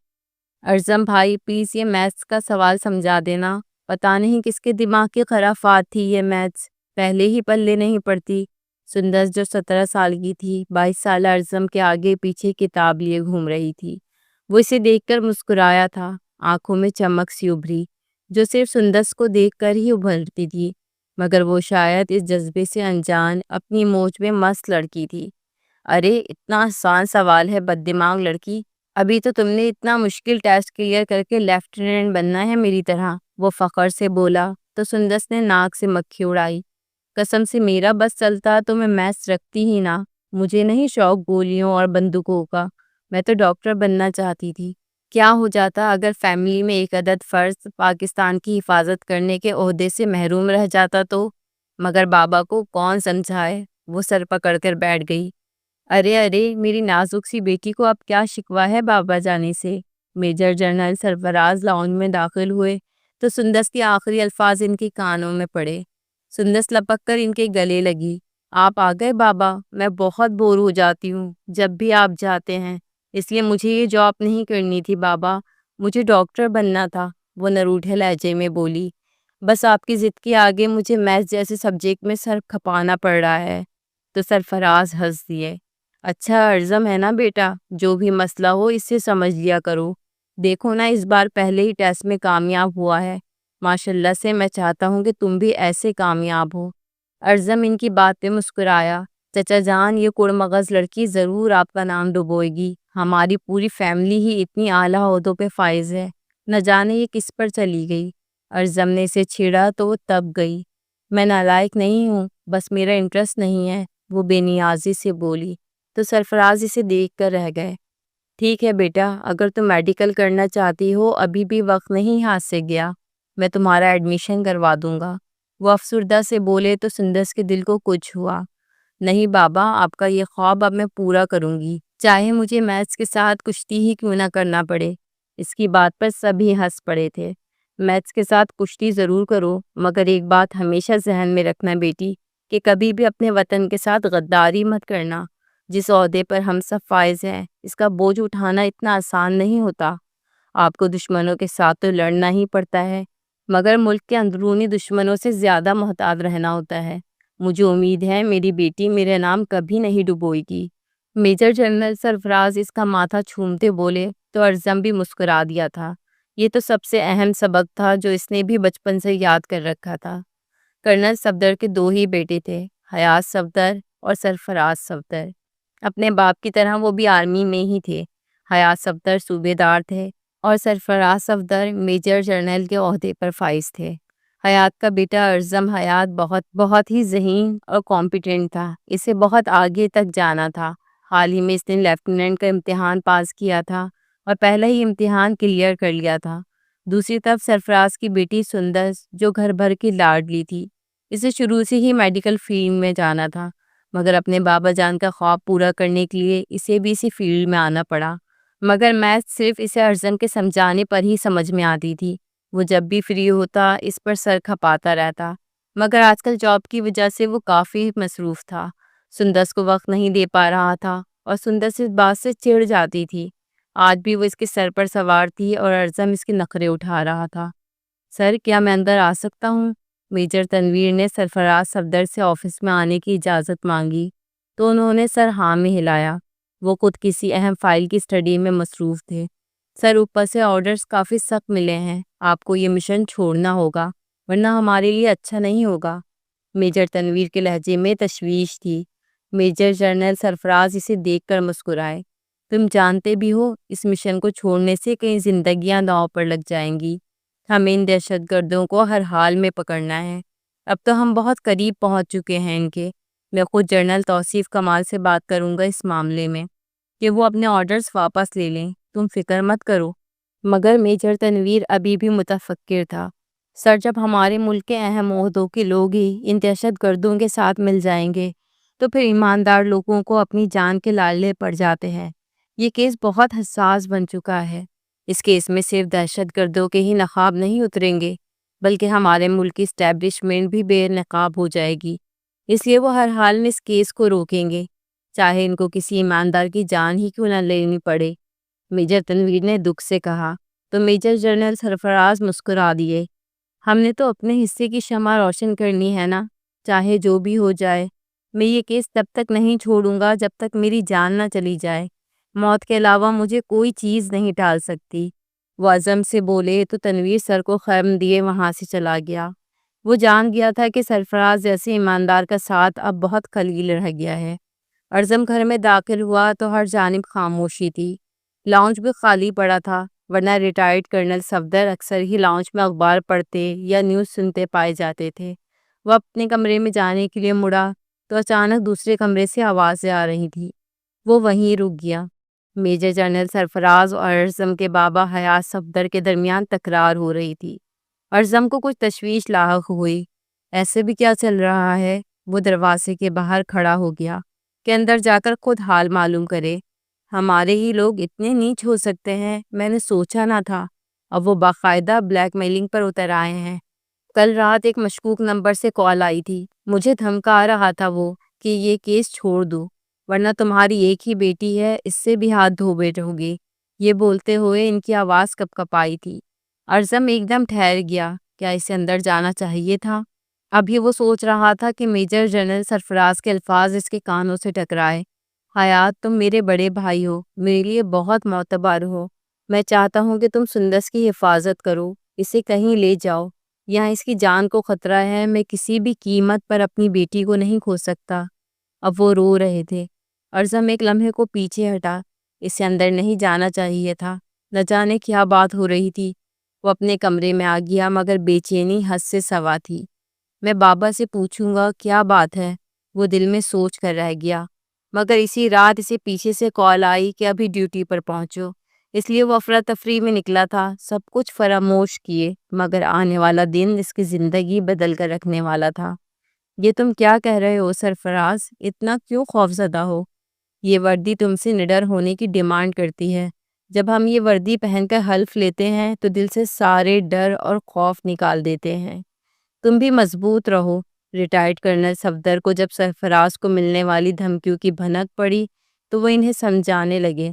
اعظم بھائی پلیز یہ میتھس کا سوال سمجھا دینا، پتہ نہیں کس کے دماغ کی خرافات تھی، یہ میتھس پہلے ہی پلے نہیں پڑتی۔ سندس جو 17 سال کی تھی 22 سالہ اعظم کے آگے پیچھے کتاب لیے گھوم رہی تھی۔ وہ اسے دیکھ کر مسکرایا تھا، آنکھوں میں چمک سی ابھری جو صرف سندس کو دیکھ کر ہی ابھرتی تھی، مگر وہ شاید اس جذبے سے انجان اپنی موج میں مست لڑکی تھی۔ ارے اتنا آسان سوال ہے بد دماغ لڑکی، ابھی تو تم نے اتنا مشکل ٹیسٹ کلیئر کر کے لیفٹیننٹ بننا ہے میری طرح، وہ فخر سے بولا تو سندس نے ناک سے مکھی اڑائی۔ قسم سے میرا بس چلتا تو میں میتھس رکھتی ہی نہ، مجھے نہیں شوق گولیوں اور بندوقوں کا، میں تو ڈاکٹر بننا چاہتی تھی۔ کیا ہو جاتا اگر فیملی میں ایک عدد فرد پاکستان کی حفاظت کرنے کے عہدے سے محروم رہ جاتا تو، مگر بابا کو کون سمجھائے، وہ سر پکڑ کر بیٹھ گئی۔ ارے ارے میری نازک سی بیٹی کو اب کیا شکوہ ہے بابا جانے سے؟ میجر جنرل سرفراز لاؤنج میں داخل ہوئے تو سندس کے آخری الفاظ ان کے کانوں میں پڑے۔ سندس لپک کر ان کے گلے لگی۔ آپ آ گئے بابا، میں بہت بور ہو جاتی ہوں جب بھی آپ جاتے ہیں، اس لیے مجھے یہ جاب نہیں کرنی تھی بابا، مجھے ڈاکٹر بننا تھا، وہ نروٹھے لہجے میں بولی۔ بس آپ کی ضد کے آگے مجھے میتھس جیسے سبجیکٹ میں سر کھپانا پڑ رہا ہے۔ تو سرفراز ہنس دیے۔ اچھا اعظم ہے نا بیٹا، جو بھی مسئلہ ہو اس سے سمجھ لیا کرو، دیکھو نا اس بار پہلے ہی ٹیسٹ میں کامیاب ہوا ہے، ماشاءاللہ سے میں چاہتا ہوں کہ تم بھی ایسے کامیاب ہو۔ اعظم ان کی بات پہ مسکرایا۔ چچا جان یہ کڑمغز لڑکی ضرور آپ کا نام ڈبوئے گی، ہماری پوری فیملی ہی اتنی اعلیٰ عہدوں پہ فائز ہے، نہ جانے یہ کس پر چلی گئی۔ اعظم نے اسے چھیڑا تو وہ تب گئی۔ میں نالائق نہیں ہوں، بس میرا انٹرسٹ نہیں ہے، وہ بے نیازی سے بولی تو سرفراز اسے دیکھ کر رہ گئے۔ ٹھیک ہے بیٹا، اگر تم میڈیکل کرنا چاہتی ہو ابھی بھی وقت نہیں ہاتھ سے گیا، میں تمہارا ایڈمیشن کروا دوں گا، وہ افسردہ سے بولے تو سندس کے دل کو کچھ ہوا۔ نہیں بابا، آپ کا یہ خواب اب میں پورا کروں گی، چاہے مجھے میتھس کے ساتھ کشتی ہی کیوں نہ کرنا پڑے۔ اس کی بات پر سبھی ہنس پڑے تھے۔ میتھس کے ساتھ کشتی ضرور کرو، مگر ایک بات ہمیشہ ذہن میں رکھنا بیٹی کہ کبھی بھی اپنے وطن کے ساتھ غداری مت کرنا۔ جس عہدے پر ہم سب فائز ہیں اس کا بوجھ اٹھانا اتنا آسان نہیں ہوتا۔ آپ کو دشمنوں کے ساتھ تو لڑنا ہی پڑتا ہے، مگر ملک کے اندرونی دشمنوں سے زیادہ محتاط رہنا ہوتا ہے۔ مجھے امید ہے میری بیٹی میرا نام کبھی نہیں ڈبوئے گی۔ میجر جنرل سرفراز اس کا ماتھا چھومتے بولے تو اعظم بھی مسکرا دیا تھا۔ یہ تو سب سے اہم سبق تھا جو اس نے بھی بچپن سے یاد کر رکھا تھا۔ کرنل صفدر کے دو ہی بیٹے تھے، حیات صفدر اور سرفراز صفدر۔ اپنے باپ کی طرح وہ بھی آرمی میں ہی تھے۔ حیات صفدر صوبے دار تھے اور سرفراز صفدر میجر جنرل کے عہدے پر فائز تھے۔ حیات کا بیٹا اعظم حیات بہت ہی ذہین اور کمپیٹنٹ تھا، اسے بہت آگے تک جانا تھا۔ حال ہی میں اس نے لیفٹیننٹ کا امتحان پاس کیا تھا اور پہلا ہی امتحان کلیئر کر لیا تھا۔ دوسری طرف سرفراز کی بیٹی سندس جو گھر بھر کی لاڈلی تھی، اسے شروع سے ہی میڈیکل فیلڈ میں جانا تھا، مگر اپنے بابا جان کا خواب پورا کرنے کے لیے اسے بھی اسی فیلڈ میں آنا پڑا۔ مگر میتھ صرف اسے اعظم کے سمجھانے پر ہی سمجھ میں آتی تھی۔ وہ جب بھی فری ہوتا اس پر سر کھپاتا رہتا، مگر آج کل جاب کی وجہ سے وہ کافی مصروف تھا، سندس کو وقت نہیں دے پا رہا تھا اور سندس اس بات سے چڑ جاتی تھی۔ آج بھی وہ اس کے سر پر سوار تھی اور اعظم اس کے نخرے اٹھا رہا تھا۔ سر کیا میں اندر آ سکتا ہوں؟ میجر تنویر نے سرفراز صفدر سے آفس میں آنے کی اجازت مانگی تو انہوں نے سر ہاں میں ہلایا۔ وہ خود کسی اہم فائل کی اسٹڈی میں مصروف تھے۔ سر اوپر سے آرڈرز کافی سخت ملے ہیں، آپ کو یہ مشن چھوڑنا ہوگا ورنہ ہمارے لیے اچھا نہیں ہوگا۔ میجر تنویر کے لہجے میں تشویش تھی۔ میجر جنرل سرفراز اسے دیکھ کر مسکرائے۔ تم جانتے بھی ہو اس مشن کو چھوڑنے سے کئی زندگیاں داؤ پر لگ جائیں گی۔ ہمیں ان دہشت گردوں کو ہر حال میں پکڑنا ہے۔ اب تو ہم بہت قریب پہنچ چکے ہیں ان کے۔ میں خود جنرل توصیف کمال سے بات کروں گا اس معاملے میں کہ وہ اپنے آرڈرز واپس لے لیں، تم فکر مت کرو۔ مگر میجر تنویر ابھی بھی متفکر تھا۔ سر، جب ہمارے ملک کے اہم عہدوں کے لوگ ہی ان دہشت گردوں کے ساتھ مل جائیں گے تو پھر ایماندار لوگوں کو اپنی جان کے لالے پڑ جاتے ہیں۔ یہ کیس بہت حساس بن چکا ہے۔ اس کیس میں صرف دہشت گردوں کے ہی نقاب نہیں اتریں گے بلکہ ہمارے ملک کی اسٹیبلشمنٹ بھی بے نقاب ہو جائے گی۔ اس لیے وہ ہر حال میں اس کیس کو روکیں گے، چاہے ان کو کسی ایماندار کی جان ہی کیوں نہ لینی پڑے۔ میجر تنویر نے دکھ سے کہا تو میجر جنرل سرفراز مسکرا دیے۔ ہم نے تو اپنے حصے کی شمع روشن کرنی ہے نا، چاہے جو بھی ہو جائے۔ میں یہ کیس تب تک نہیں چھوڑوں گا جب تک میری جان نہ چلی جائے۔ موت کے علاوہ مجھے کوئی چیز نہیں ٹال سکتی۔ وہ عزم سے بولے تو تنویر سر کو خم دیے وہاں سے چلا گیا۔ وہ جان گیا تھا کہ سرفراز جیسے ایماندار کا ساتھ اب بہت قلیل رہ گیا ہے۔ اعظم گھر میں داخل ہوا تو ہر جانب خاموشی تھی۔ لاؤنج بھی خالی پڑا تھا، ورنہ ریٹائرڈ کرنل صفدر اکثر ہی لاؤنج میں اخبار پڑھتے یا نیوز سنتے پائے جاتے تھے۔ وہ اپنے کمرے میں جانے کے لیے مڑا تو اچانک دوسرے کمرے سے آوازیں آ رہی تھیں۔ وہ وہیں رک گیا۔ میجر جنرل سرفراز اور اعظم کے بابا حیات صفدر کے درمیان تکرار ہو رہی تھی۔ اعظم کو کچھ تشویش لاحق ہوئی۔ ایسے بھی کیا چل رہا ہے؟ وہ دروازے کے باہر کھڑا ہو گیا کہ اندر جا کر خود حال معلوم کرے۔ ہمارے ہی لوگ اتنے نیچ ہو سکتے ہیں، میں نے سوچا نہ تھا۔ اب وہ باقاعدہ بلیک میلنگ پر اتر آئے ہیں۔ کل رات ایک مشکوک نمبر سے کال آئی تھی، مجھے دھمکا رہا تھا وہ کہ یہ کیس چھوڑ دو ورنہ تمہاری ایک ہی بیٹی ہے، اس سے بھی ہاتھ دھو بیٹھو گے۔ یہ بولتے ہوئے ان کی آواز کپ کپائی تھی۔ اعظم ایک دم ٹھہر گیا۔ کیا اسے اندر جانا چاہیے تھا؟ ابھی وہ سوچ رہا تھا کہ میجر جنرل سرفراز کے الفاظ اس کے کانوں سے ٹکرائے۔ حیات، تم میرے بڑے بھائی ہو، میرے لیے بہت معتبر ہو۔ میں چاہتا ہوں کہ تم سندس کی حفاظت کرو، اسے کہیں لے جاؤ۔ یہاں اس کی جان کو خطرہ ہے، میں کسی بھی قیمت پر اپنی بیٹی کو نہیں کھو سکتا۔ اب وہ رو رہے تھے۔ اعظم ایک لمحے کو پیچھے ہٹا۔ اسے اندر نہیں جانا چاہیے تھا، نہ جانے کیا بات ہو رہی تھی۔ وہ اپنے کمرے میں آ گیا مگر بے چینی حد سے سوا تھی۔ میں بابا سے پوچھوں گا کیا بات ہے، وہ دل میں سوچ کر رہ گیا۔ مگر اسی رات اسے پیچھے سے کال آئی کہ ابھی ڈیوٹی پر پہنچو، اس لیے وہ افراتفری میں نکلا تھا، سب کچھ فراموش کیے، مگر آنے والا دن اس کی زندگی بدل کر رکھنے والا تھا۔ یہ تم کیا کہہ رہے ہو سرفراز؟ اتنا کیوں خوفزدہ ہو؟ یہ وردی تم سے نڈر ہونے کی ڈیمانڈ کرتی ہے۔ جب ہم یہ وردی پہن کر حلف لیتے ہیں تو دل سے سارے ڈر اور خوف نکال دیتے ہیں۔ تم بھی مضبوط رہو۔ ریٹائرڈ کرنل صفدر کو جب سرفراز کو ملنے والی دھمکیوں کی بھنک پڑی تو وہ انہیں سمجھانے لگے۔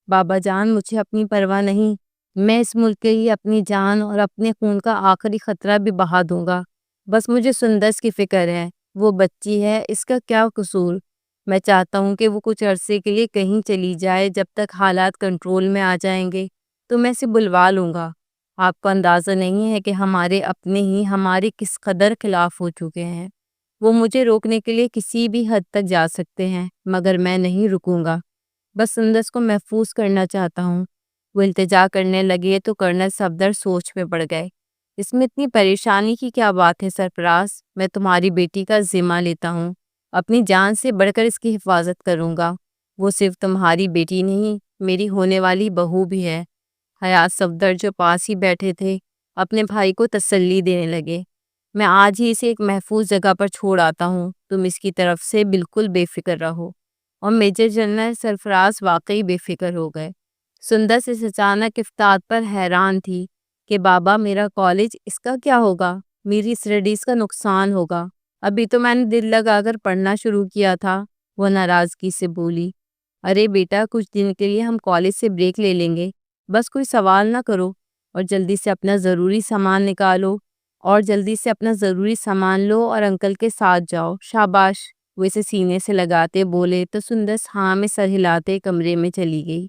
بابا جان، مجھے اپنی پرواہ نہیں، میں اس ملک کے لیے اپنی جان اور اپنے خون کا آخری خطرہ بھی بہا دوں گا۔ بس مجھے سندس کی فکر ہے، وہ بچی ہے، اس کا کیا قصور؟ میں چاہتا ہوں کہ وہ کچھ عرصے کے لیے کہیں چلی جائے، جب تک حالات کنٹرول میں آ جائیں گے تو میں اسے بلوا لوں گا۔ آپ کو اندازہ نہیں ہے کہ ہمارے اپنے ہی ہمارے کس قدر خلاف ہو چکے ہیں۔ وہ مجھے روکنے کے لیے کسی بھی حد تک جا سکتے ہیں مگر میں نہیں رکوں گا۔ بس سندس کو محفوظ کرنا چاہتا ہوں۔ وہ التجا کرنے لگے تو کرنل صفدر سوچ میں پڑ گئے۔ اس میں اتنی پریشانی کی کیا بات ہے سرفراز؟ میں تمہاری بیٹی کا ذمہ لیتا ہوں، اپنی جان سے بڑھ کر اس کی حفاظت کروں گا۔ وہ صرف تمہاری بیٹی نہیں، میری ہونے والی بہو بھی ہے۔ حیات صفدر جو پاس ہی بیٹھے تھے اپنے بھائی کو تسلی دینے لگے۔ میں آج ہی اسے ایک محفوظ جگہ پر چھوڑ آتا ہوں، تم اس کی طرف سے بالکل بے فکر رہو۔ اور میجر جنرل سرفراز واقعی بے فکر ہو گئے۔ سندس اس اچانک افتاد پر حیران تھی کہ بابا، میرا کالج، اس کا کیا ہوگا؟ میری اسٹڈیز کا نقصان ہوگا؟ ابھی تو میں نے دل لگا کر پڑھنا شروع کیا تھا۔ وہ ناراضگی سے بولی۔ ارے بیٹا، کچھ دن کے لیے ہم کالج سے بریک لے لیں گے، بس کوئی سوال نہ کرو اور جلدی سے اپنا ضروری سامان نکالو اور انکل کے ساتھ جاؤ۔ شاباش، وہ اسے سینے سے لگاتے بولے تو سندس ہاں میں سر ہلاتے کمرے میں چلی گئی۔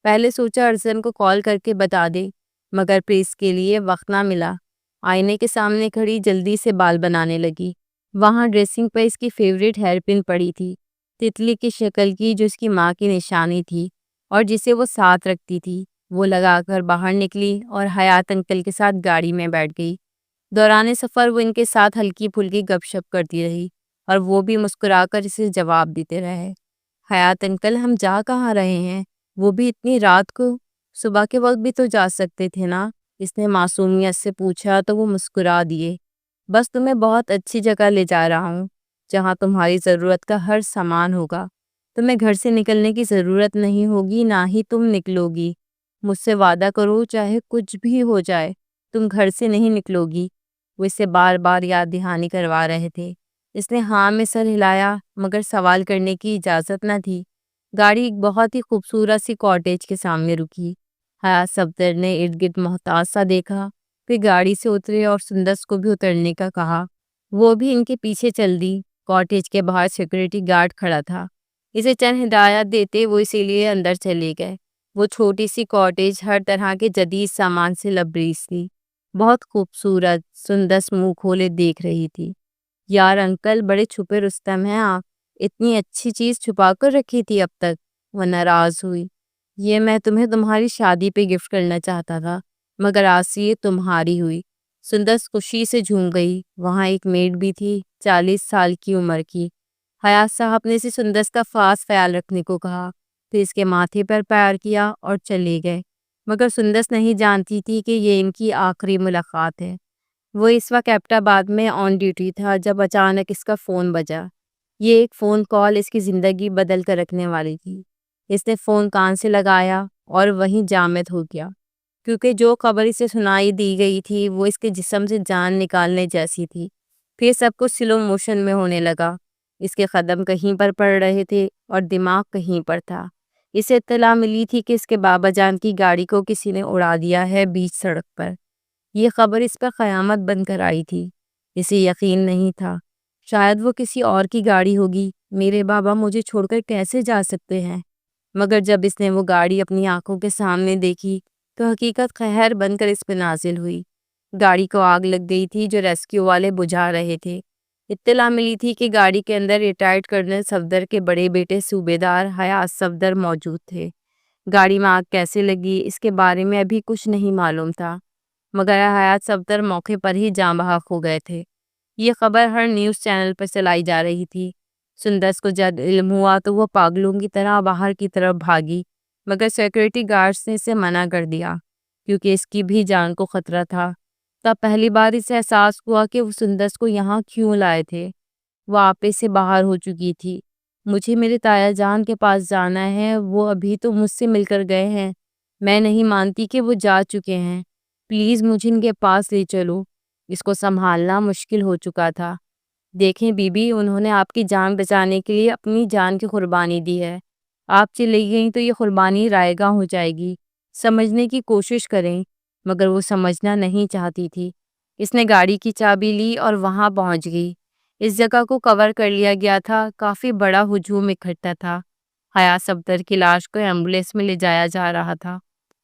پہلے سوچا ارزن کو کال کر کے بتا دے، مگر پھر اس کے لیے وقت نہ ملا۔ آئینے کے سامنے کھڑی جلدی سے بال بنانے لگی۔ وہاں ڈریسنگ پر اس کی فیوریٹ ہیئر پن پڑی تھی، تتلی کی شکل کی، جو اس کی ماں کی نشانی تھی اور جسے وہ ساتھ رکھتی تھی۔ وہ لگا کر باہر نکلی اور حیات انکل کے ساتھ گاڑی میں بیٹھ گئی۔ دوران سفر وہ ان کے ساتھ ہلکی پھلکی گپ شپ کرتی رہی اور وہ بھی مسکرا کر اسے جواب دیتے رہے۔ حیات انکل، ہم جا کہاں رہے ہیں؟ وہ بھی اتنی رات کو؟ صبح کے وقت بھی تو جا سکتے تھے نا؟ اس نے معصومیت سے پوچھا تو وہ مسکرا دیے۔ بس تمہیں بہت اچھی جگہ لے جا رہا ہوں، جہاں تمہاری ضرورت کا ہر سامان ہوگا۔ تمہیں گھر سے نکلنے کی ضرورت نہیں ہوگی، نہ ہی تم نکلو گی۔ مجھ سے وعدہ کرو، چاہے کچھ بھی ہو جائے تم گھر سے نہیں نکلو گی۔ وہ اسے بار بار یاد دہانی کروا رہے تھے۔ اس نے ہاں میں سر ہلایا، مگر سوال کرنے کی اجازت نہ تھی۔ گاڑی ایک بہت ہی خوبصورت سی کاٹیج کے سامنے رکی۔ حیات صفدر نے ارد گرد محتاط سا دیکھا، پھر گاڑی سے اترے اور سندس کو بھی اترنے کا کہا۔ وہ بھی ان کے پیچھے چل دی۔ کاٹیج کے باہر سیکورٹی گارڈ کھڑا تھا۔ اسے چند ہدایات دیتے وہ اسی لیے اندر چلے گئے۔ وہ چھوٹی سی کاٹیج ہر طرح کے جدید سامان سے لبریز تھی، بہت خوبصورت۔ سندس منہ کھولے دیکھ رہی تھی۔ یار انکل، بڑے چھپے رستم ہیں آپ، اتنی اچھی چیز چھپا کر رکھی تھی اب تک۔ وہ ناراض ہوئی۔ یہ میں تمہیں تمہاری شادی پہ گفٹ کرنا چاہتا تھا، مگر آج سے یہ تمہاری ہوئی۔ سندس خوشی سے جھوم گئی۔ وہاں ایک میڈ بھی تھی، 40 سال کی عمر کی۔ حیات صاحب نے اسے سندس کا خاص خیال رکھنے کو کہا، پھر اس کے ماتھے پر پیار کیا اور چلے گئے۔ مگر سندس نہیں جانتی تھی کہ یہ ان کی آخری ملاقات ہے۔ وہ اس وقت ایبٹ آباد میں آن ڈیوٹی تھا جب اچانک اس کا فون بجا۔ یہ ایک فون کال اس کی زندگی بدل کر رکھنے والی تھی۔ اس نے فون کان سے لگایا اور وہیں جامد ہو گیا، کیونکہ جو خبر اسے سنائی دی گئی تھی وہ اس کے جسم سے جان نکالنے جیسی تھی۔ پھر سب کچھ سلو موشن میں ہونے لگا۔ اس کے قدم کہیں پر پڑ رہے تھے اور دماغ کہیں پر تھا۔ اسے اطلاع ملی تھی کہ اس کے بابا جان کی گاڑی کو کسی نے اڑا دیا ہے بیچ سڑک پر۔ یہ خبر اس پر قیامت بن کر آئی تھی۔ اسے یقین نہیں تھا، شاید وہ کسی اور کی گاڑی ہوگی۔ میرے بابا مجھے چھوڑ کر کیسے جا سکتے ہیں؟ مگر جب اس نے وہ گاڑی اپنی آنکھوں کے سامنے دیکھی تو حقیقت قہر بن کر اس پہ نازل ہوئی۔ گاڑی کو آگ لگ گئی تھی جو ریسکیو والے بجھا رہے تھے۔ اطلاع ملی تھی کہ گاڑی کے اندر ریٹائرڈ کرنل صفدر کے بڑے بیٹے صوبیدار حیات صفدر موجود تھے۔ گاڑی میں آگ کیسے لگی اس کے بارے میں ابھی کچھ نہیں معلوم تھا، مگر حیات صفدر موقع پر ہی جاں بحق ہو گئے تھے۔ یہ خبر ہر نیوز چینل پر چلائی جا رہی تھی۔ سندس کو جب علم ہوا تو وہ پاگلوں کی طرح باہر کی طرف بھاگی، مگر سیکورٹی گارڈز نے اسے منع کر دیا کیونکہ اس کی بھی جان کو خطرہ تھا۔ تب پہلی بار اسے احساس ہوا کہ وہ سندس کو یہاں کیوں لائے تھے۔ وہ آپے سے باہر ہو چکی تھی۔ مجھے میرے تایا جان کے پاس جانا ہے، وہ ابھی تو مجھ سے مل کر گئے ہیں۔ میں نہیں مانتی کہ وہ جا چکے ہیں۔ پلیز مجھے ان کے پاس لے چلو۔ اس کو سنبھالنا مشکل ہو چکا تھا۔ دیکھیں بی بی، انہوں نے آپ کی جان بچانے کے لیے اپنی جان کی قربانی دی ہے۔ آپ چلی گئیں تو یہ قربانی رائے گاں ہو جائے گی۔ سمجھنے کی کوشش کریں۔ مگر وہ سمجھنا نہیں چاہتی تھی۔ اس نے گاڑی کی چابی لی اور وہاں پہنچ گئی۔ اس جگہ کو کور کر لیا گیا تھا، کافی بڑا ہجوم اکٹھا تھا۔ حیات صفدر کی لاش کو ایمبولینس میں لے جایا جا رہا تھا۔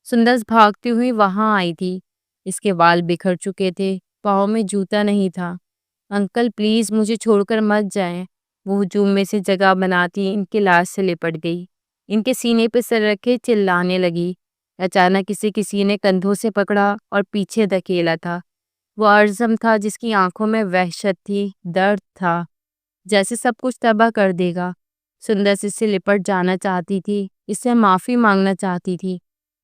سندس بھاگتی ہوئی وہاں آئی تھی۔ اس کے بال بکھر چکے تھے، پاؤں میں جوتا نہیں تھا۔ انکل پلیز مجھے چھوڑ کر مت جائیں۔ وہ ہجوم میں سے جگہ بناتی ان کی لاش سے لپٹ گئی، ان کے سینے پہ سر رکھے چلانے لگی۔ اچانک اسے کسی نے کندھوں سے پکڑا اور پیچھے دھکیلا تھا۔ وہ ارزم تھا جس کی آنکھوں میں وحشت تھی، درد تھا، جیسے سب کچھ تباہ کر دے گا۔ سندس اس سے لپٹ جانا چاہتی تھی، اس سے معافی مانگنا چاہتی تھی،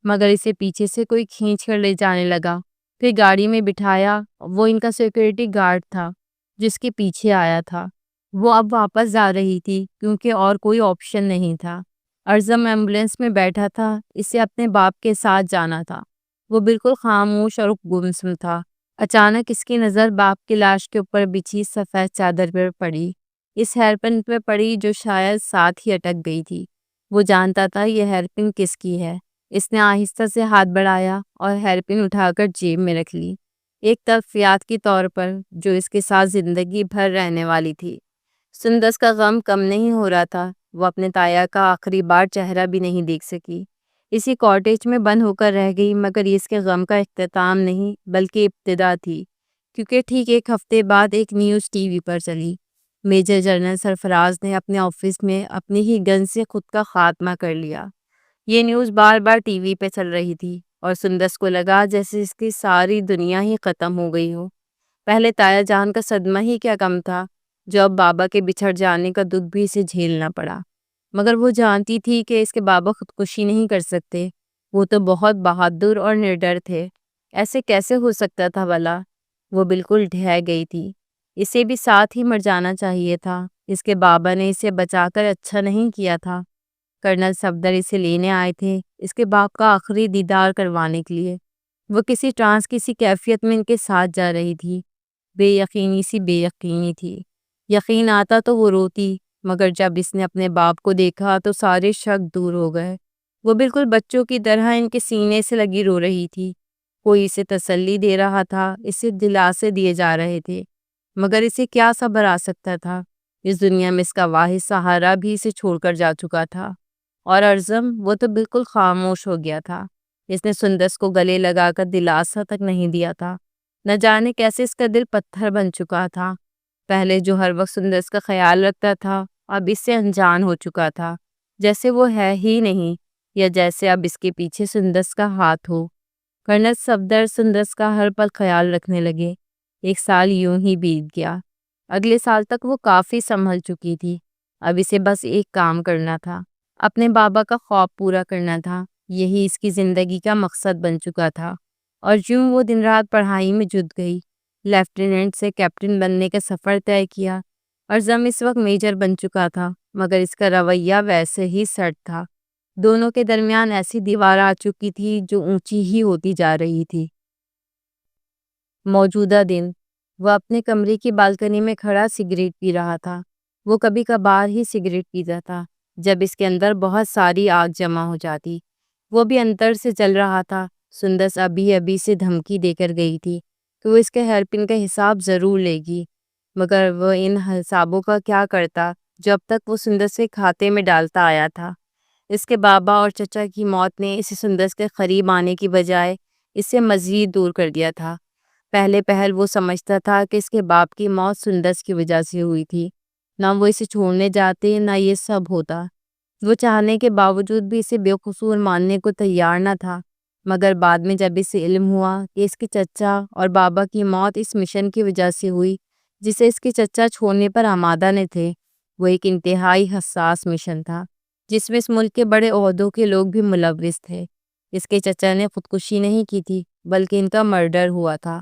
مگر اسے پیچھے سے کوئی کھینچ کر لے جانے لگا۔ پھر گاڑی میں بٹھایا۔ وہ ان کا سیکورٹی گارڈ تھا جس کے پیچھے آیا تھا۔ وہ اب واپس جا رہی تھی کیونکہ اور کوئی آپشن نہیں تھا۔ ارزم ایمبولینس میں بیٹھا تھا، اسے اپنے باپ کے ساتھ جانا تھا۔ وہ بالکل خاموش اور گمسم تھا۔ اچانک اس کی نظر باپ کی لاش کے اوپر بچھی سفید چادر پر پڑی، اس ہیئر پن پہ پڑی جو شاید ساتھ ہی اٹک گئی تھی۔ وہ جانتا تھا یہ ہیئر پن کس کی ہے۔ اس نے آہستہ سے ہاتھ بڑھایا اور ہیئر پن اٹھا کر جیب میں رکھ لی، ایک تحفظات کے طور پر جو اس کے ساتھ زندگی بھر رہنے والی تھی۔ سندس کا غم کم نہیں ہو رہا تھا۔ وہ اپنے تایا کا آخری بار چہرہ بھی نہیں دیکھ سکی۔ اسی کاٹیج میں بند ہو کر رہ گئی، مگر یہ اس کے غم کا اختتام نہیں بلکہ ابتدا تھی، کیونکہ ٹھیک ایک ہفتے بعد ایک نیوز ٹی وی پر چلی۔ میجر جنرل سرفراز نے اپنے آفس میں اپنی ہی گن سے خود کا خاتمہ کر لیا۔ یہ نیوز بار بار ٹی وی پہ چل رہی تھی اور سندس کو لگا جیسے اس کی ساری دنیا ہی ختم ہو گئی ہو۔ پہلے تایا جان کا صدمہ ہی کیا کم تھا، جو اب بابا کے بچھڑ جانے کا دکھ بھی اسے جھیلنا پڑا، مگر وہ جانتی تھی کہ اس کے بابا خودکشی نہیں کر سکتے، وہ تو بہت بہادر اور نڈر تھے۔ ایسے کیسے ہو سکتا تھا بھلا؟ وہ بالکل ڈھہ گئی تھی، اسے بھی ساتھ ہی مر جانا چاہیے تھا۔ اس کے بابا نے اسے بچا کر اچھا نہیں کیا تھا۔ کرنل صفدر اسے لینے آئے تھے اس کے باپ کا آخری دیدار کروانے کے لیے۔ وہ کسی ٹرانس کسی کیفیت میں ان کے ساتھ جا رہی تھی۔ بے یقینی سی بے یقینی تھی۔ یقین آتا تو وہ روتی، مگر جب اس نے اپنے باپ کو دیکھا تو سارے شک دور ہو گئے۔ وہ بالکل بچوں کی طرح ان کے سینے سے لگی رو رہی تھی۔ کوئی اسے تسلی دے رہا تھا، اسے دلاسے دیے جا رہے تھے، مگر اسے کیا صبر آ سکتا تھا؟ اس دنیا میں اس کا واحد سہارا بھی اسے چھوڑ کر جا چکا تھا۔ اور ارزم، وہ تو بالکل خاموش ہو گیا تھا۔ اس نے سندس کو گلے لگا کر دلاسا تک نہیں دیا تھا۔ نہ جانے کیسے اس کا دل پتھر بن چکا تھا۔ پہلے جو ہر وقت سندس کا خیال رکھتا تھا، اب اس سے انجان ہو چکا تھا، جیسے وہ ہے ہی نہیں، یا جیسے اب اس کے پیچھے سندس کا ہاتھ ہو۔ کرنل صفدر سندس کا ہر پل خیال رکھنے لگے۔ ایک سال یوں ہی بیت گیا۔ اگلے سال تک وہ کافی سنبھل چکی تھی۔ اب اسے بس ایک کام کرنا تھا، اپنے بابا کا خواب پورا کرنا تھا۔ یہی اس کی زندگی کا مقصد بن چکا تھا، اور یوں وہ دن رات پڑھائی میں جٹ گئی۔ لیفٹیننٹ سے کیپٹن بننے کا سفر طے کیا۔ ارزم اس وقت میجر بن چکا تھا، مگر اس کا رویہ ویسے ہی سرد تھا۔ دونوں کے درمیان ایسی دیوار آ چکی تھی جو اونچی ہی ہوتی جا رہی تھی۔ موجودہ دن وہ اپنے کمرے کی بالکنی میں کھڑا سگریٹ پی رہا تھا۔ وہ کبھی کبھار ہی سگریٹ پیتا تھا جب اس کے اندر بہت ساری آگ جمع ہو جاتی۔ وہ بھی اندر سے جل رہا تھا۔ سندس ابھی ابھی سے دھمکی دے کر گئی تھی کہ وہ اس کے ہیئر پن کا حساب ضرور لے گی، مگر وہ ان حسابوں کا کیا کرتا جب تک وہ سندس کے کھاتے میں ڈالتا آیا تھا۔ اس کے بابا اور چچا کی موت نے اسے سندس کے قریب آنے کی بجائے اس سے مزید دور کر دیا تھا۔ پہلے پہل وہ سمجھتا تھا کہ اس کے باپ کی موت سندس کی وجہ سے ہوئی تھی، نہ وہ اسے چھوڑنے جاتے نہ یہ سب ہوتا۔ وہ چاہنے کے باوجود بھی اسے بے قصور ماننے کو تیار نہ تھا، مگر بعد میں جب اسے علم ہوا کہ اس کے چچا اور بابا کی موت اس مشن کی وجہ سے ہوئی جسے اس کے چچا چھوڑنے پر آمادہ نہ تھے، وہ ایک انتہائی حساس مشن تھا جس میں اس ملک کے بڑے عہدوں کے لوگ بھی ملوث تھے۔ اس کے چچا نے خودکشی نہیں کی تھی بلکہ ان کا مرڈر ہوا تھا۔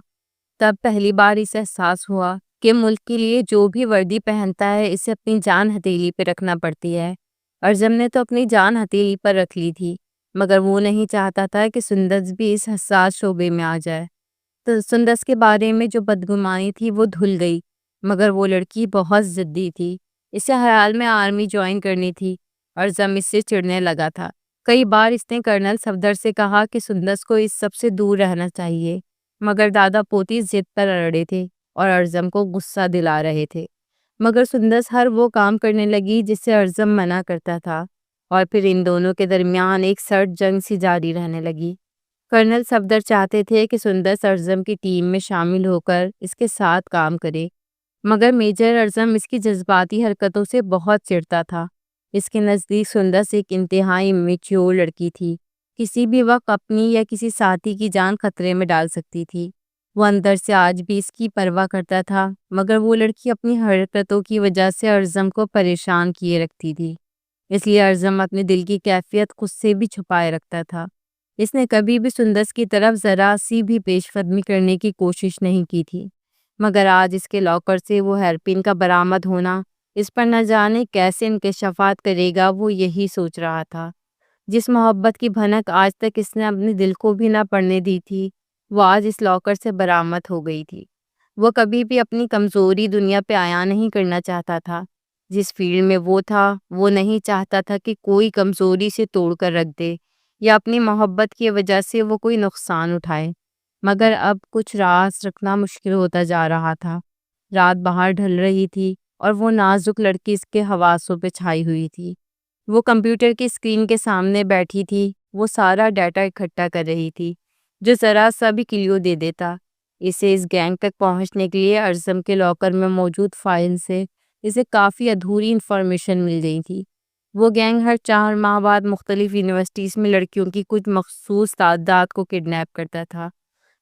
تب پہلی بار اسے احساس ہوا کہ ملک کے لیے جو بھی وردی پہنتا ہے اسے اپنی جان ہتھیلی پہ رکھنا پڑتی ہے۔ ارزم نے تو اپنی جان ہتھیلی پر رکھ لی تھی، مگر وہ نہیں چاہتا تھا کہ سندس بھی اس حساس شعبے میں آ جائے۔ تو سندس کے بارے میں جو بدگمانی تھی وہ دھل گئی، مگر وہ لڑکی بہت ضدی تھی۔ اسے حال میں آرمی جوائن کرنی تھی۔ ارزم اس سے چڑھنے لگا تھا۔ کئی بار اس نے کرنل صفدر سے کہا کہ سندس کو اس سب سے دور رہنا چاہیے، مگر دادا پوتی ضد پر اڑے تھے اور ارزم کو غصہ دلا رہے تھے۔ مگر سندس ہر وہ کام کرنے لگی جس سے ارزم منع کرتا تھا، اور پھر ان دونوں کے درمیان ایک سرد جنگ سی جاری رہنے لگی۔ کرنل صفدر چاہتے تھے کہ سندس ارزم کی ٹیم میں شامل ہو کر اس کے ساتھ کام کرے، مگر میجر ارزم اس کی جذباتی حرکتوں سے بہت چڑھتا تھا۔ اس کے نزدیک سندس ایک انتہائی میچور لڑکی تھی، کسی بھی وقت اپنی یا کسی ساتھی کی جان خطرے میں ڈال سکتی تھی۔ وہ اندر سے آج بھی اس کی پرواہ کرتا تھا، مگر وہ لڑکی اپنی حرکتوں کی وجہ سے ارزم کو پریشان کیے رکھتی تھی، اس لیے ارزم اپنے دل کی کیفیت خود سے بھی چھپائے رکھتا تھا۔ اس نے کبھی بھی سندس کی طرف ذرا سی بھی پیش قدمی کرنے کی کوشش نہیں کی تھی، مگر آج اس کے لاکر سے وہ ہیئر پن کا برآمد ہونا اس پر نہ جانے کیسے انکشافات کرے گا۔ وہ یہی سوچ رہا تھا۔ جس محبت کی بھنک آج تک اس نے اپنے دل کو بھی نہ پڑنے دی تھی، وہ آج اس لاکر سے برآمد ہو گئی تھی۔ وہ کبھی بھی اپنی کمزوری دنیا پہ عیاں نہیں کرنا چاہتا تھا۔ جس فیلڈ میں وہ تھا، وہ نہیں چاہتا تھا کہ کوئی کمزوری سے توڑ کر رکھ دے یا اپنی محبت کی وجہ سے وہ کوئی نقصان اٹھائے، مگر اب کچھ راز رکھنا مشکل ہوتا جا رہا تھا۔ رات باہر ڈھل رہی تھی اور وہ نازک لڑکی اس کے حواسوں پہ چھائی ہوئی تھی۔ وہ کمپیوٹر کی اسکرین کے سامنے بیٹھی تھی، وہ سارا ڈیٹا اکٹھا کر رہی تھی جو ذرا سا بھی کلیو دے دیتا اسے اس گینگ تک پہنچنے کے لیے۔ ارزم کے لاکر میں موجود فائل سے اسے کافی ادھوری انفارمیشن مل گئی تھی۔ وہ گینگ ہر 4 ماہ بعد مختلف یونیورسٹیز میں لڑکیوں کی کچھ مخصوص تعداد کو کڈنیپ کرتا تھا،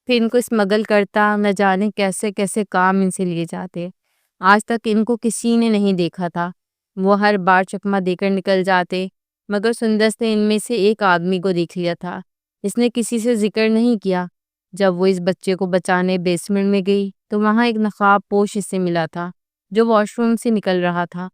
پھر ان کو اسمگل کرتا، نہ جانے کیسے کیسے کام ان سے لیے جاتے۔ آج تک ان کو کسی نے نہیں دیکھا تھا، وہ ہر بار چکمہ دے کر نکل جاتے، مگر سندس نے ان میں سے ایک آدمی کو دیکھ لیا تھا۔ اس نے کسی سے ذکر نہیں کیا۔ جب وہ اس بچے کو بچانے بیسمنٹ میں گئی تو وہاں ایک نقاب پوش اسے ملا تھا جو واش روم سے نکل رہا تھا۔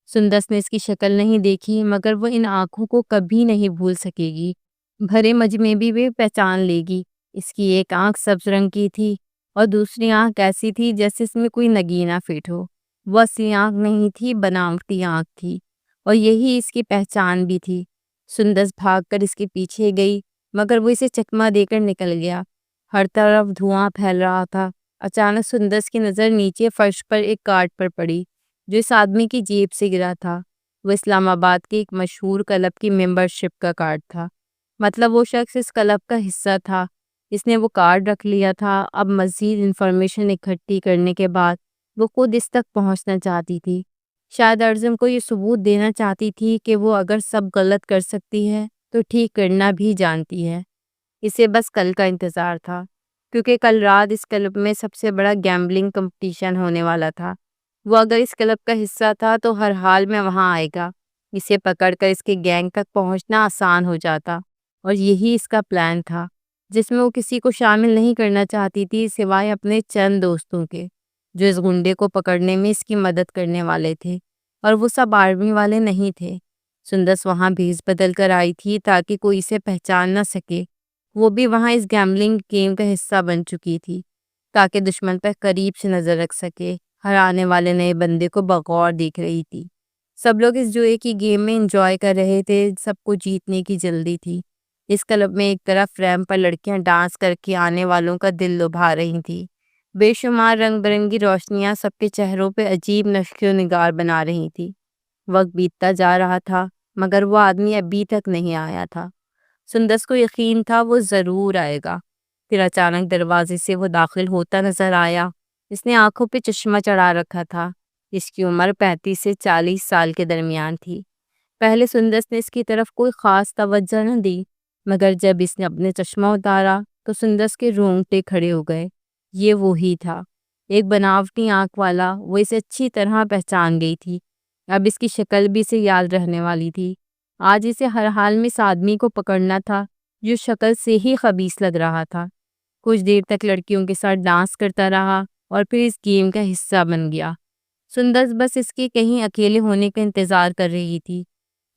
سندس نے اس کی شکل نہیں دیکھی، مگر وہ ان آنکھوں کو کبھی نہیں بھول سکے گی۔ بھرے مجمع بھی وہ پہچان لے گی۔ اس کی ایک آنکھ سبز رنگ کی تھی اور دوسری آنکھ ایسی تھی جیسے اس میں کوئی نگینہ فٹ ہو۔ وہ اصلی آنکھ نہیں تھی، بناوٹی آنکھ تھی، اور یہی اس کی پہچان بھی تھی۔ سندس بھاگ کر اس کے پیچھے گئی، مگر وہ اسے چکمہ دے کر نکل گیا۔ ہر طرف دھواں پھیل رہا تھا۔ اچانک سندس کی نظر نیچے فرش پر ایک کارڈ پر پڑی جو اس آدمی کی جیب سے گرا تھا۔ وہ اسلام آباد کے ایک مشہور کلب کی ممبرشپ کا کارڈ تھا، مطلب وہ شخص اس کلب کا حصہ تھا۔ اس نے وہ کارڈ رکھ لیا تھا۔ اب مزید انفارمیشن اکٹھی کرنے کے بعد وہ خود اس تک پہنچنا چاہتی تھی۔ شاید ارزم کو یہ ثبوت دینا چاہتی تھی کہ وہ اگر سب غلط کر سکتی ہے تو ٹھیک کرنا بھی جانتی ہے۔ اسے بس کل کا انتظار تھا، کیونکہ کل رات اس کلب میں سب سے بڑا گیمبلنگ کمپٹیشن ہونے والا تھا۔ وہ اگر اس کلب کا حصہ تھا تو ہر حال میں وہاں آئے گا۔ اسے پکڑ کر اس کے گینگ تک پہنچنا آسان ہو جاتا، اور یہی اس کا پلان تھا جس میں وہ کسی کو شامل نہیں کرنا چاہتی تھی سوائے اپنے چند دوستوں کے جو اس گنڈے کو پکڑنے میں اس کی مدد کرنے والے تھے، اور وہ سب آرمی والے نہیں تھے۔ سندس وہاں بھیس بدل کر آئی تھی تاکہ کوئی اسے پہچان نہ سکے۔ وہ بھی وہاں اس گیمبلنگ گیم کا حصہ بن چکی تھی تاکہ دشمن پر قریب سے نظر رکھ سکے۔ ہر آنے والے نئے بندے کو بغور دیکھ رہی تھی۔ سب لوگ اس جوئے کی گیم میں انجوائے کر رہے تھے، سب کو جیتنے کی جلدی تھی۔ اس کلب میں ایک طرف ریمپ پر لڑکیاں ڈانس کر کے آنے والوں کا دل لبھا رہی تھیں۔ بے شمار رنگ برنگی روشنیاں سب کے چہروں پہ عجیب نقش و نگار بنا رہی تھی۔ وقت بیتتا جا رہا تھا، مگر وہ آدمی ابھی تک نہیں آیا تھا۔ سندس کو یقین تھا وہ ضرور آئے گا۔ پھر اچانک دروازے سے وہ داخل ہوتا نظر آیا۔ اس نے آنکھوں پہ چشمہ چڑھا رکھا تھا۔ اس کی عمر 35 سے 40 سال کے درمیان تھی۔ پہلے سندس نے اس کی طرف کوئی خاص توجہ نہ دی، مگر جب اس نے اپنے چشمہ اتارا تو سندس کے رونگٹے کھڑے ہو گئے۔ یہ وہی تھا، ایک بناوٹی آنکھ والا۔ وہ اسے اچھی طرح پہچان گئی تھی۔ اب اس کی شکل بھی اسے یاد رہنے والی تھی۔ آج اسے ہر حال میں اس آدمی کو پکڑنا تھا جو شکل سے ہی خبیث لگ رہا تھا۔ کچھ دیر تک لڑکیوں کے ساتھ ڈانس کرتا رہا اور پھر اس گیم کا حصہ بن گیا۔ سندس بس اس کے کہیں اکیلے ہونے کا انتظار کر رہی تھی۔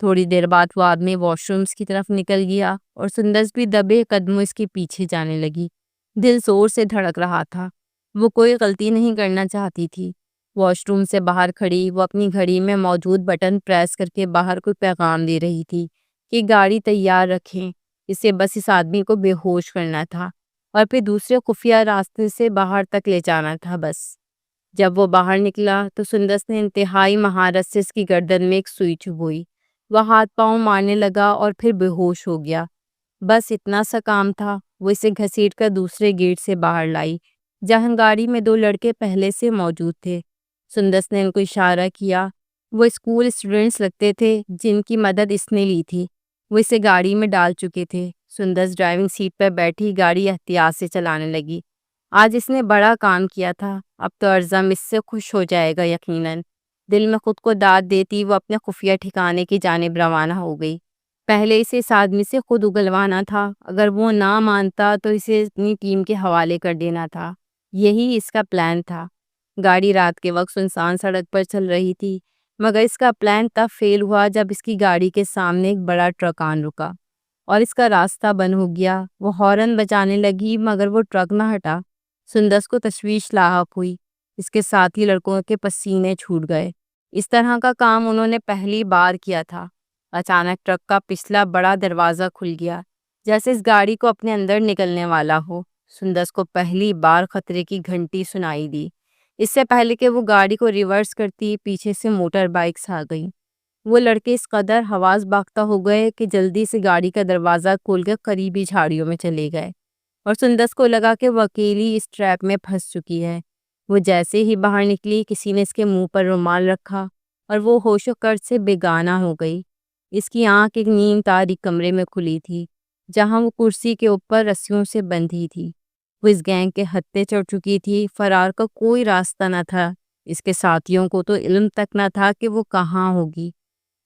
تھوڑی دیر بعد وہ آدمی واش رومز کی طرف نکل گیا اور سندس بھی دبے قدموں اس کے پیچھے جانے لگی۔ دل زور سے دھڑک رہا تھا۔ وہ کوئی غلطی نہیں کرنا چاہتی تھی۔ واش روم سے باہر کھڑی وہ اپنی گھڑی میں موجود بٹن پریس کر کے باہر کوئی پیغام دے رہی تھی کہ گاڑی تیار رکھیں۔ اسے بس اس آدمی کو بے ہوش کرنا تھا اور پھر دوسرے خفیہ راستے سے باہر تک لے جانا تھا بس۔ جب وہ باہر نکلا تو سندس نے انتہائی مہارت سے اس کی گردن میں ایک سوئی چبھوئی۔ وہ ہاتھ پاؤں مارنے لگا اور پھر بے ہوش ہو گیا۔ بس اتنا سا کام تھا۔ وہ اسے گھسیٹ کر دوسرے گیٹ سے باہر لائی جہاں گاڑی میں 2 لڑکے پہلے سے موجود تھے۔ سندس نے ان کو اشارہ کیا۔ وہ اسکول اسٹوڈنٹس لگتے تھے جن کی مدد اس نے لی تھی۔ وہ اسے گاڑی میں ڈال چکے تھے۔ سندس ڈرائیونگ سیٹ پر بیٹھی گاڑی احتیاط سے چلانے لگی۔ آج اس نے بڑا کام کیا تھا۔ اب تو ارزم اس سے خوش ہو جائے گا یقیناً۔ دل میں خود کو داد دیتی وہ اپنے خفیہ ٹھکانے کی جانب روانہ ہو گئی۔ پہلے اسے اس آدمی سے خود اگلوانا تھا۔ اگر وہ نہ مانتا تو اسے اپنی ٹیم کے حوالے کر دینا تھا۔ یہی اس کا پلان تھا۔ گاڑی رات کے وقت سنسان سڑک پر چل رہی تھی، مگر اس کا پلان تب فیل ہوا جب اس کی گاڑی کے سامنے ایک بڑا ٹرک آن رکا اور اس کا راستہ بند ہو گیا۔ وہ ہارن بجانے لگی مگر وہ ٹرک نہ ہٹا۔ سندس کو تشویش لاحق ہوئی۔ اس کے ساتھی لڑکوں کے پسینے چھوٹ گئے۔ اس طرح کا کام انہوں نے پہلی بار کیا تھا۔ اچانک ٹرک کا پچھلا بڑا دروازہ کھل گیا جیسے اس گاڑی کو اپنے اندر نکلنے والا ہو۔ سندس کو پہلی بار خطرے کی گھنٹی سنائی دی۔ اس سے پہلے کہ وہ گاڑی کو ریورس کرتی پیچھے سے موٹر بائکس آ گئیں۔ وہ لڑکے اس قدر حواس باختہ ہو گئے کہ جلدی سے گاڑی کا دروازہ کھول کر قریبی جھاڑیوں میں چلے گئے، اور سندس کو لگا کہ وہ اکیلی اس ٹریپ میں پھنس چکی ہے۔ وہ جیسے ہی باہر نکلی، کسی نے اس کے منہ پر رومال رکھا اور وہ ہوش و کر سے بیگانہ ہو گئی۔ اس کی آنکھ ایک نیم تاریک کمرے میں کھلی تھی، جہاں وہ کرسی کے اوپر رسیوں سے بندھی تھی۔ وہ اس گینگ کے ہتھے چڑھ چکی تھی، فرار کا کوئی راستہ نہ تھا۔ اس کے ساتھیوں کو تو علم تک نہ تھا کہ وہ کہاں ہوگی۔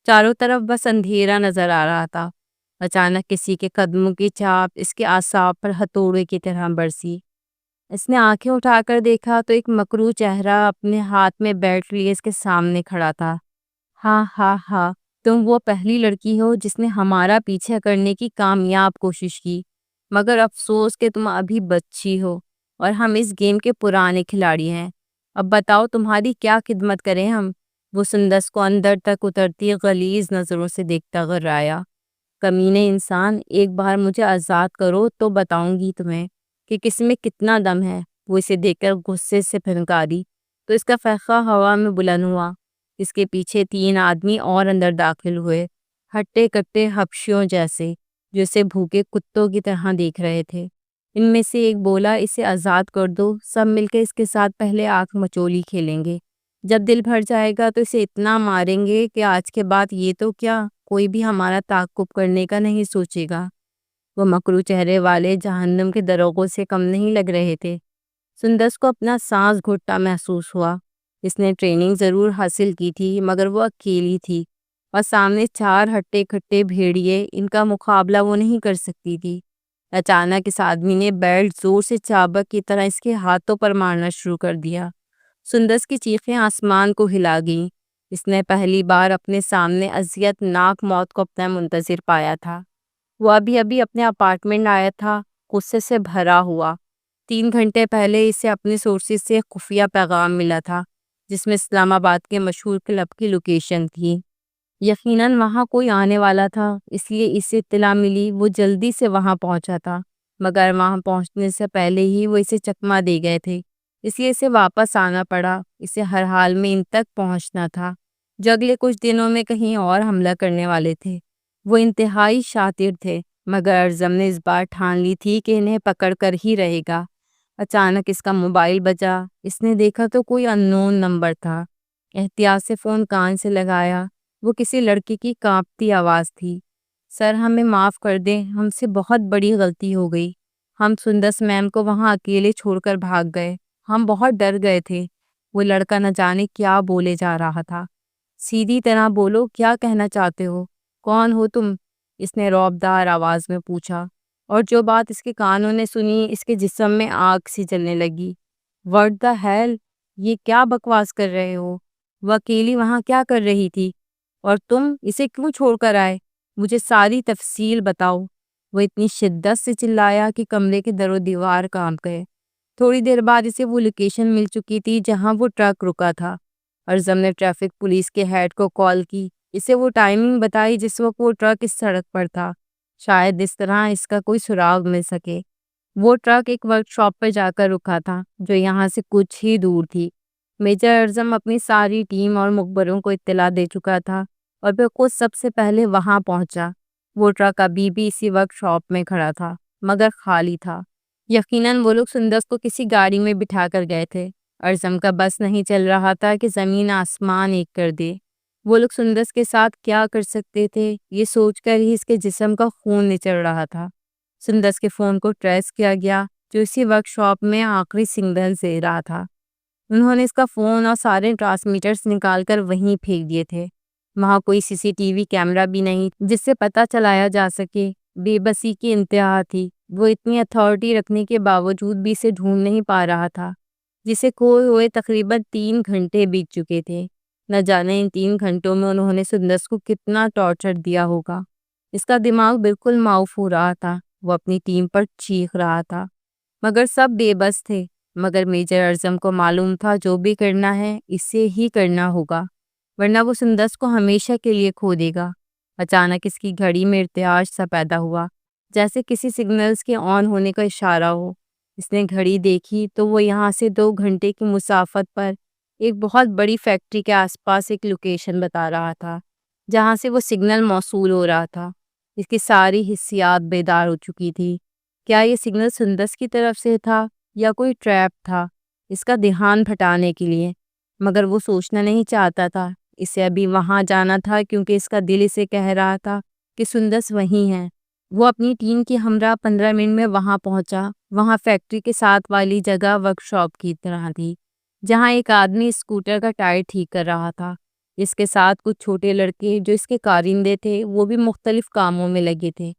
چاروں طرف بس اندھیرا نظر آ رہا تھا۔ اچانک کسی کے قدموں کی چاپ اس کے اعصاب پر ہتھوڑے کی طرح برسی۔ اس نے آنکھیں اٹھا کر دیکھا تو ایک مکروہ چہرہ اپنے ہاتھ میں بیلٹ لیے اس کے سامنے کھڑا تھا۔ ہاں ہاں ہاں، تم وہ پہلی لڑکی ہو جس نے ہمارا پیچھا کرنے کی کامیاب کوشش کی، مگر افسوس کہ تم ابھی بچی ہو اور ہم اس گیم کے پرانے کھلاڑی ہیں۔ اب بتاؤ تمہاری کیا خدمت کریں ہم؟ وہ سندس کو اندر تک اترتی غلیظ نظروں سے دیکھتا غرایا۔ کمینے انسان، ایک بار مجھے آزاد کرو تو بتاؤں گی تمہیں کہ کس میں کتنا دم ہے۔ وہ اسے دیکھ کر غصے سے پھنکاری تو اس کا فیخہ ہوا میں بلند ہوا۔ اس کے پیچھے 3 آدمی اور اندر داخل ہوئے، ہٹے کٹے حبشیوں جیسے، جو اسے بھوکے کتوں کی طرح دیکھ رہے تھے۔ ان میں سے ایک بولا، اسے آزاد کر دو، سب مل کے اس کے ساتھ پہلے آنکھ مچولی کھیلیں گے۔ جب دل بھر جائے گا تو اسے اتنا ماریں گے کہ آج کے بعد یہ تو کیا، کوئی بھی ہمارا تعاقب کرنے کا نہیں سوچے گا۔ وہ مکرو چہرے والے جہنم کے دروغوں سے کم نہیں لگ رہے تھے۔ سندس کو اپنا سانس گھٹتا محسوس ہوا۔ اس نے ٹریننگ ضرور حاصل کی تھی، مگر وہ اکیلی تھی اور سامنے 4 ہٹے کھٹے بھیڑیے، ان کا مقابلہ وہ نہیں کر سکتی تھی۔ اچانک اس آدمی نے بیلٹ زور سے چابک کی طرح اس کے ہاتھوں پر مارنا شروع کر دیا۔ سندس کی چیخیں آسمان کو ہلا گئیں۔ اس نے پہلی بار اپنے سامنے اذیت ناک موت کو اپنا منتظر پایا تھا۔ وہ ابھی ابھی اپنے اپارٹمنٹ آیا تھا، غصے سے بھرا ہوا۔ 3 گھنٹے پہلے اسے اپنے سورسز سے خفیہ پیغام ملا تھا، جس میں اسلام آباد کے مشہور کلب کی لوکیشن تھی۔ یقیناً وہاں کوئی آنے والا تھا، اس لیے اسے اطلاع ملی۔ وہ جلدی سے وہاں پہنچا تھا، مگر وہاں پہنچنے سے پہلے ہی وہ اسے چکما دے گئے تھے، اس لیے اسے واپس آنا پڑا۔ اسے ہر حال میں ان تک پہنچنا تھا، جو اگلے کچھ دنوں میں کہیں اور حملہ کرنے والے تھے۔ وہ انتہائی شاطر تھے، مگر ارزم نے اس بار ٹھان لی تھی کہ انہیں پکڑ کر ہی رہے گا۔ اچانک اس کا موبائل بجا۔ اس نے دیکھا تو کوئی اننون نمبر تھا۔ احتیاط سے فون کان سے لگایا۔ وہ کسی لڑکی کی کانپتی آواز تھی۔ سر، ہمیں معاف کر دیں، ہم سے بہت بڑی غلطی ہو گئی۔ ہم سندس میم کو وہاں اکیلے چھوڑ کر بھاگ گئے۔ ہم بہت ڈر گئے تھے۔ وہ لڑکا نہ جانے کیا بولے جا رہا تھا۔ سیدھی طرح بولو، کیا کہنا چاہتے ہو؟ کون ہو تم؟ اس نے رعبدار آواز میں پوچھا، اور جو بات اس کے کانوں نے سنی، اس کے جسم میں آگ سی جلنے لگی۔ واٹ دی ہیل، یہ کیا بکواس کر رہے ہو؟ وہ اکیلی وہاں کیا کر رہی تھی؟ اور تم اسے کیوں چھوڑ کر آئے؟ مجھے ساری تفصیل بتاؤ۔ وہ اتنی شدت سے چلایا کہ کمرے کے در و دیوار کانپ گئے۔ تھوڑی دیر بعد اسے وہ لوکیشن مل چکی تھی جہاں وہ ٹرک رکا تھا۔ ارزم نے ٹریفک پولیس کے ہیڈ کو کال کی، اسے وہ ٹائمنگ بتائی جس وقت وہ ٹرک اس سڑک پر تھا۔ شاید اس طرح اس کا کوئی سراغ مل سکے۔ وہ ٹرک ایک ورک شاپ پر جا کر رکا تھا، جو یہاں سے کچھ ہی دور تھی۔ میجر ارزم اپنی ساری ٹیم اور مخبروں کو اطلاع دے چکا تھا، اور وہ خود سب سے پہلے وہاں پہنچا۔ وہ ٹرک ابھی بھی اسی ورک شاپ میں کھڑا تھا، مگر خالی تھا۔ یقیناً وہ لوگ سندس کو کسی گاڑی میں بٹھا کر گئے تھے۔ ارزم کا بس نہیں چل رہا تھا کہ زمین آسمان ایک کر دے۔ وہ لوگ سندس کے ساتھ کیا کر سکتے تھے، یہ سوچ کر ہی اس کے جسم کا خون نچل رہا تھا۔ سندس کے فون کو ٹریس کیا گیا، جو اسی ورک شاپ میں آخری سگنل دے رہا تھا۔ انہوں نے اس کا فون اور سارے ٹرانسمیٹرز نکال کر وہیں پھینک دیے تھے۔ وہاں کوئی CCTV کیمرہ بھی نہیں جس سے پتہ چلایا جا سکے۔ بے بسی کی انتہا تھی۔ وہ اتنی اتھارٹی رکھنے کے باوجود بھی اسے ڈھونڈ نہیں پا رہا تھا، جسے کھوئے ہوئے تقریباً 3 گھنٹے بیت چکے تھے۔ نہ جانے ان 3 گھنٹوں میں انہوں نے سندس کو کتنا ٹارچر دیا ہوگا۔ اس کا دماغ بالکل معاف ہو رہا تھا۔ وہ اپنی ٹیم پر چیخ رہا تھا، مگر سب بے بس تھے۔ مگر میجر ارزم کو معلوم تھا جو بھی کرنا ہے اسے ہی کرنا ہوگا، ورنہ وہ سندس کو ہمیشہ کے لیے کھو دے گا۔ اچانک اس کی گھڑی میں ارتعاش سا پیدا ہوا، جیسے کسی سگنلز کے آن ہونے کا اشارہ ہو۔ اس نے گھڑی دیکھی تو وہ یہاں سے 2 گھنٹے کی مسافت پر ایک بہت بڑی فیکٹری کے آس پاس ایک لوکیشن بتا رہا تھا۔ جہاں سے وہ سگنل موصول ہو رہا تھا۔ اس کی ساری حسیات بیدار ہو چکی تھی۔ کیا یہ سگنل سندس کی طرف سے تھا یا کوئی ٹریپ تھا اس کا دھیان بھٹانے کے لیے؟ مگر وہ سوچنا نہیں چاہتا تھا۔ اسے ابھی وہاں جانا تھا کیونکہ اس کا دل اسے کہہ رہا تھا کہ سندس وہیں ہے۔ وہ اپنی ٹیم کی ہمراہ 15 منٹ میں وہاں پہنچا۔ وہاں فیکٹری کے ساتھ والی جگہ ورک شاپ کی طرح تھی، جہاں ایک آدمی اسکوٹر کا ٹائر ٹھیک کر رہا تھا۔ اس کے ساتھ کچھ چھوٹے لڑکے جو اس کے کارندے تھے، وہ بھی مختلف کاموں میں لگے تھے۔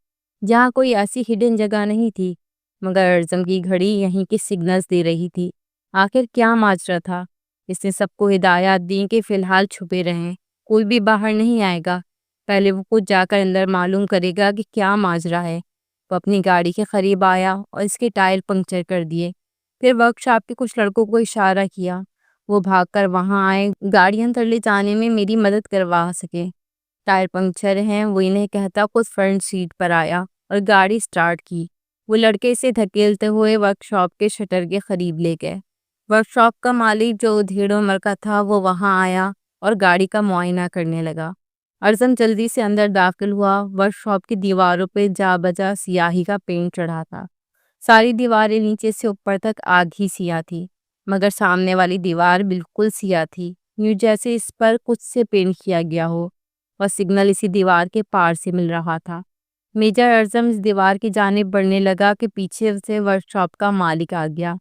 جہاں کوئی ایسی ہڈن جگہ نہیں تھی، مگر اعظم کی گھڑی یہیں کے سگنلز دے رہی تھی۔ آخر کیا ماجرا تھا؟ اس نے سب کو ہدایات دی کہ فی الحال چھپے رہیں، کوئی بھی باہر نہیں آئے گا۔ پہلے وہ خود جا کر اندر معلوم کرے گا کہ کیا ماجرا ہے۔ وہ اپنی گاڑی کے قریب آیا اور اس کے ٹائر پنکچر کر دیے۔ پھر ورک شاپ کے کچھ لڑکوں کو اشارہ کیا۔ وہ بھاگ کر وہاں آئے، گاڑی اندر لے جانے میں میری مدد کروا سکے۔ ٹائر پنکچر ہیں، وہ انہیں کہتا خود فرنٹ سیٹ پر آیا اور گاڑی سٹارٹ کی۔ وہ لڑکے اسے دھکیلتے ہوئے ورک شاپ کے شٹر کے قریب لے گئے۔ ورک شاپ کا مالک جو ادھیڑ عمر کا تھا، وہ وہاں آیا اور گاڑی کا معائنہ کرنے لگا۔ اعظم جلدی سے اندر داخل ہوا۔ ورک شاپ کی دیواروں پہ جا بجا سیاہی کا پینٹ چڑھا تھا۔ ساری دیواریں نیچے سے اوپر تک آگ ہی سیاہ تھی، مگر سامنے والی دیوار بالکل سیاہ تھی، یوں جیسے اس پر کچھ سے پینٹ کیا گیا ہو، اور سگنل اسی دیوار کے پار سے مل رہا تھا۔ میجر اعظم اس دیوار کی جانب بڑھنے لگا کہ پیچھے سے ورک شاپ کا مالک آ گیا۔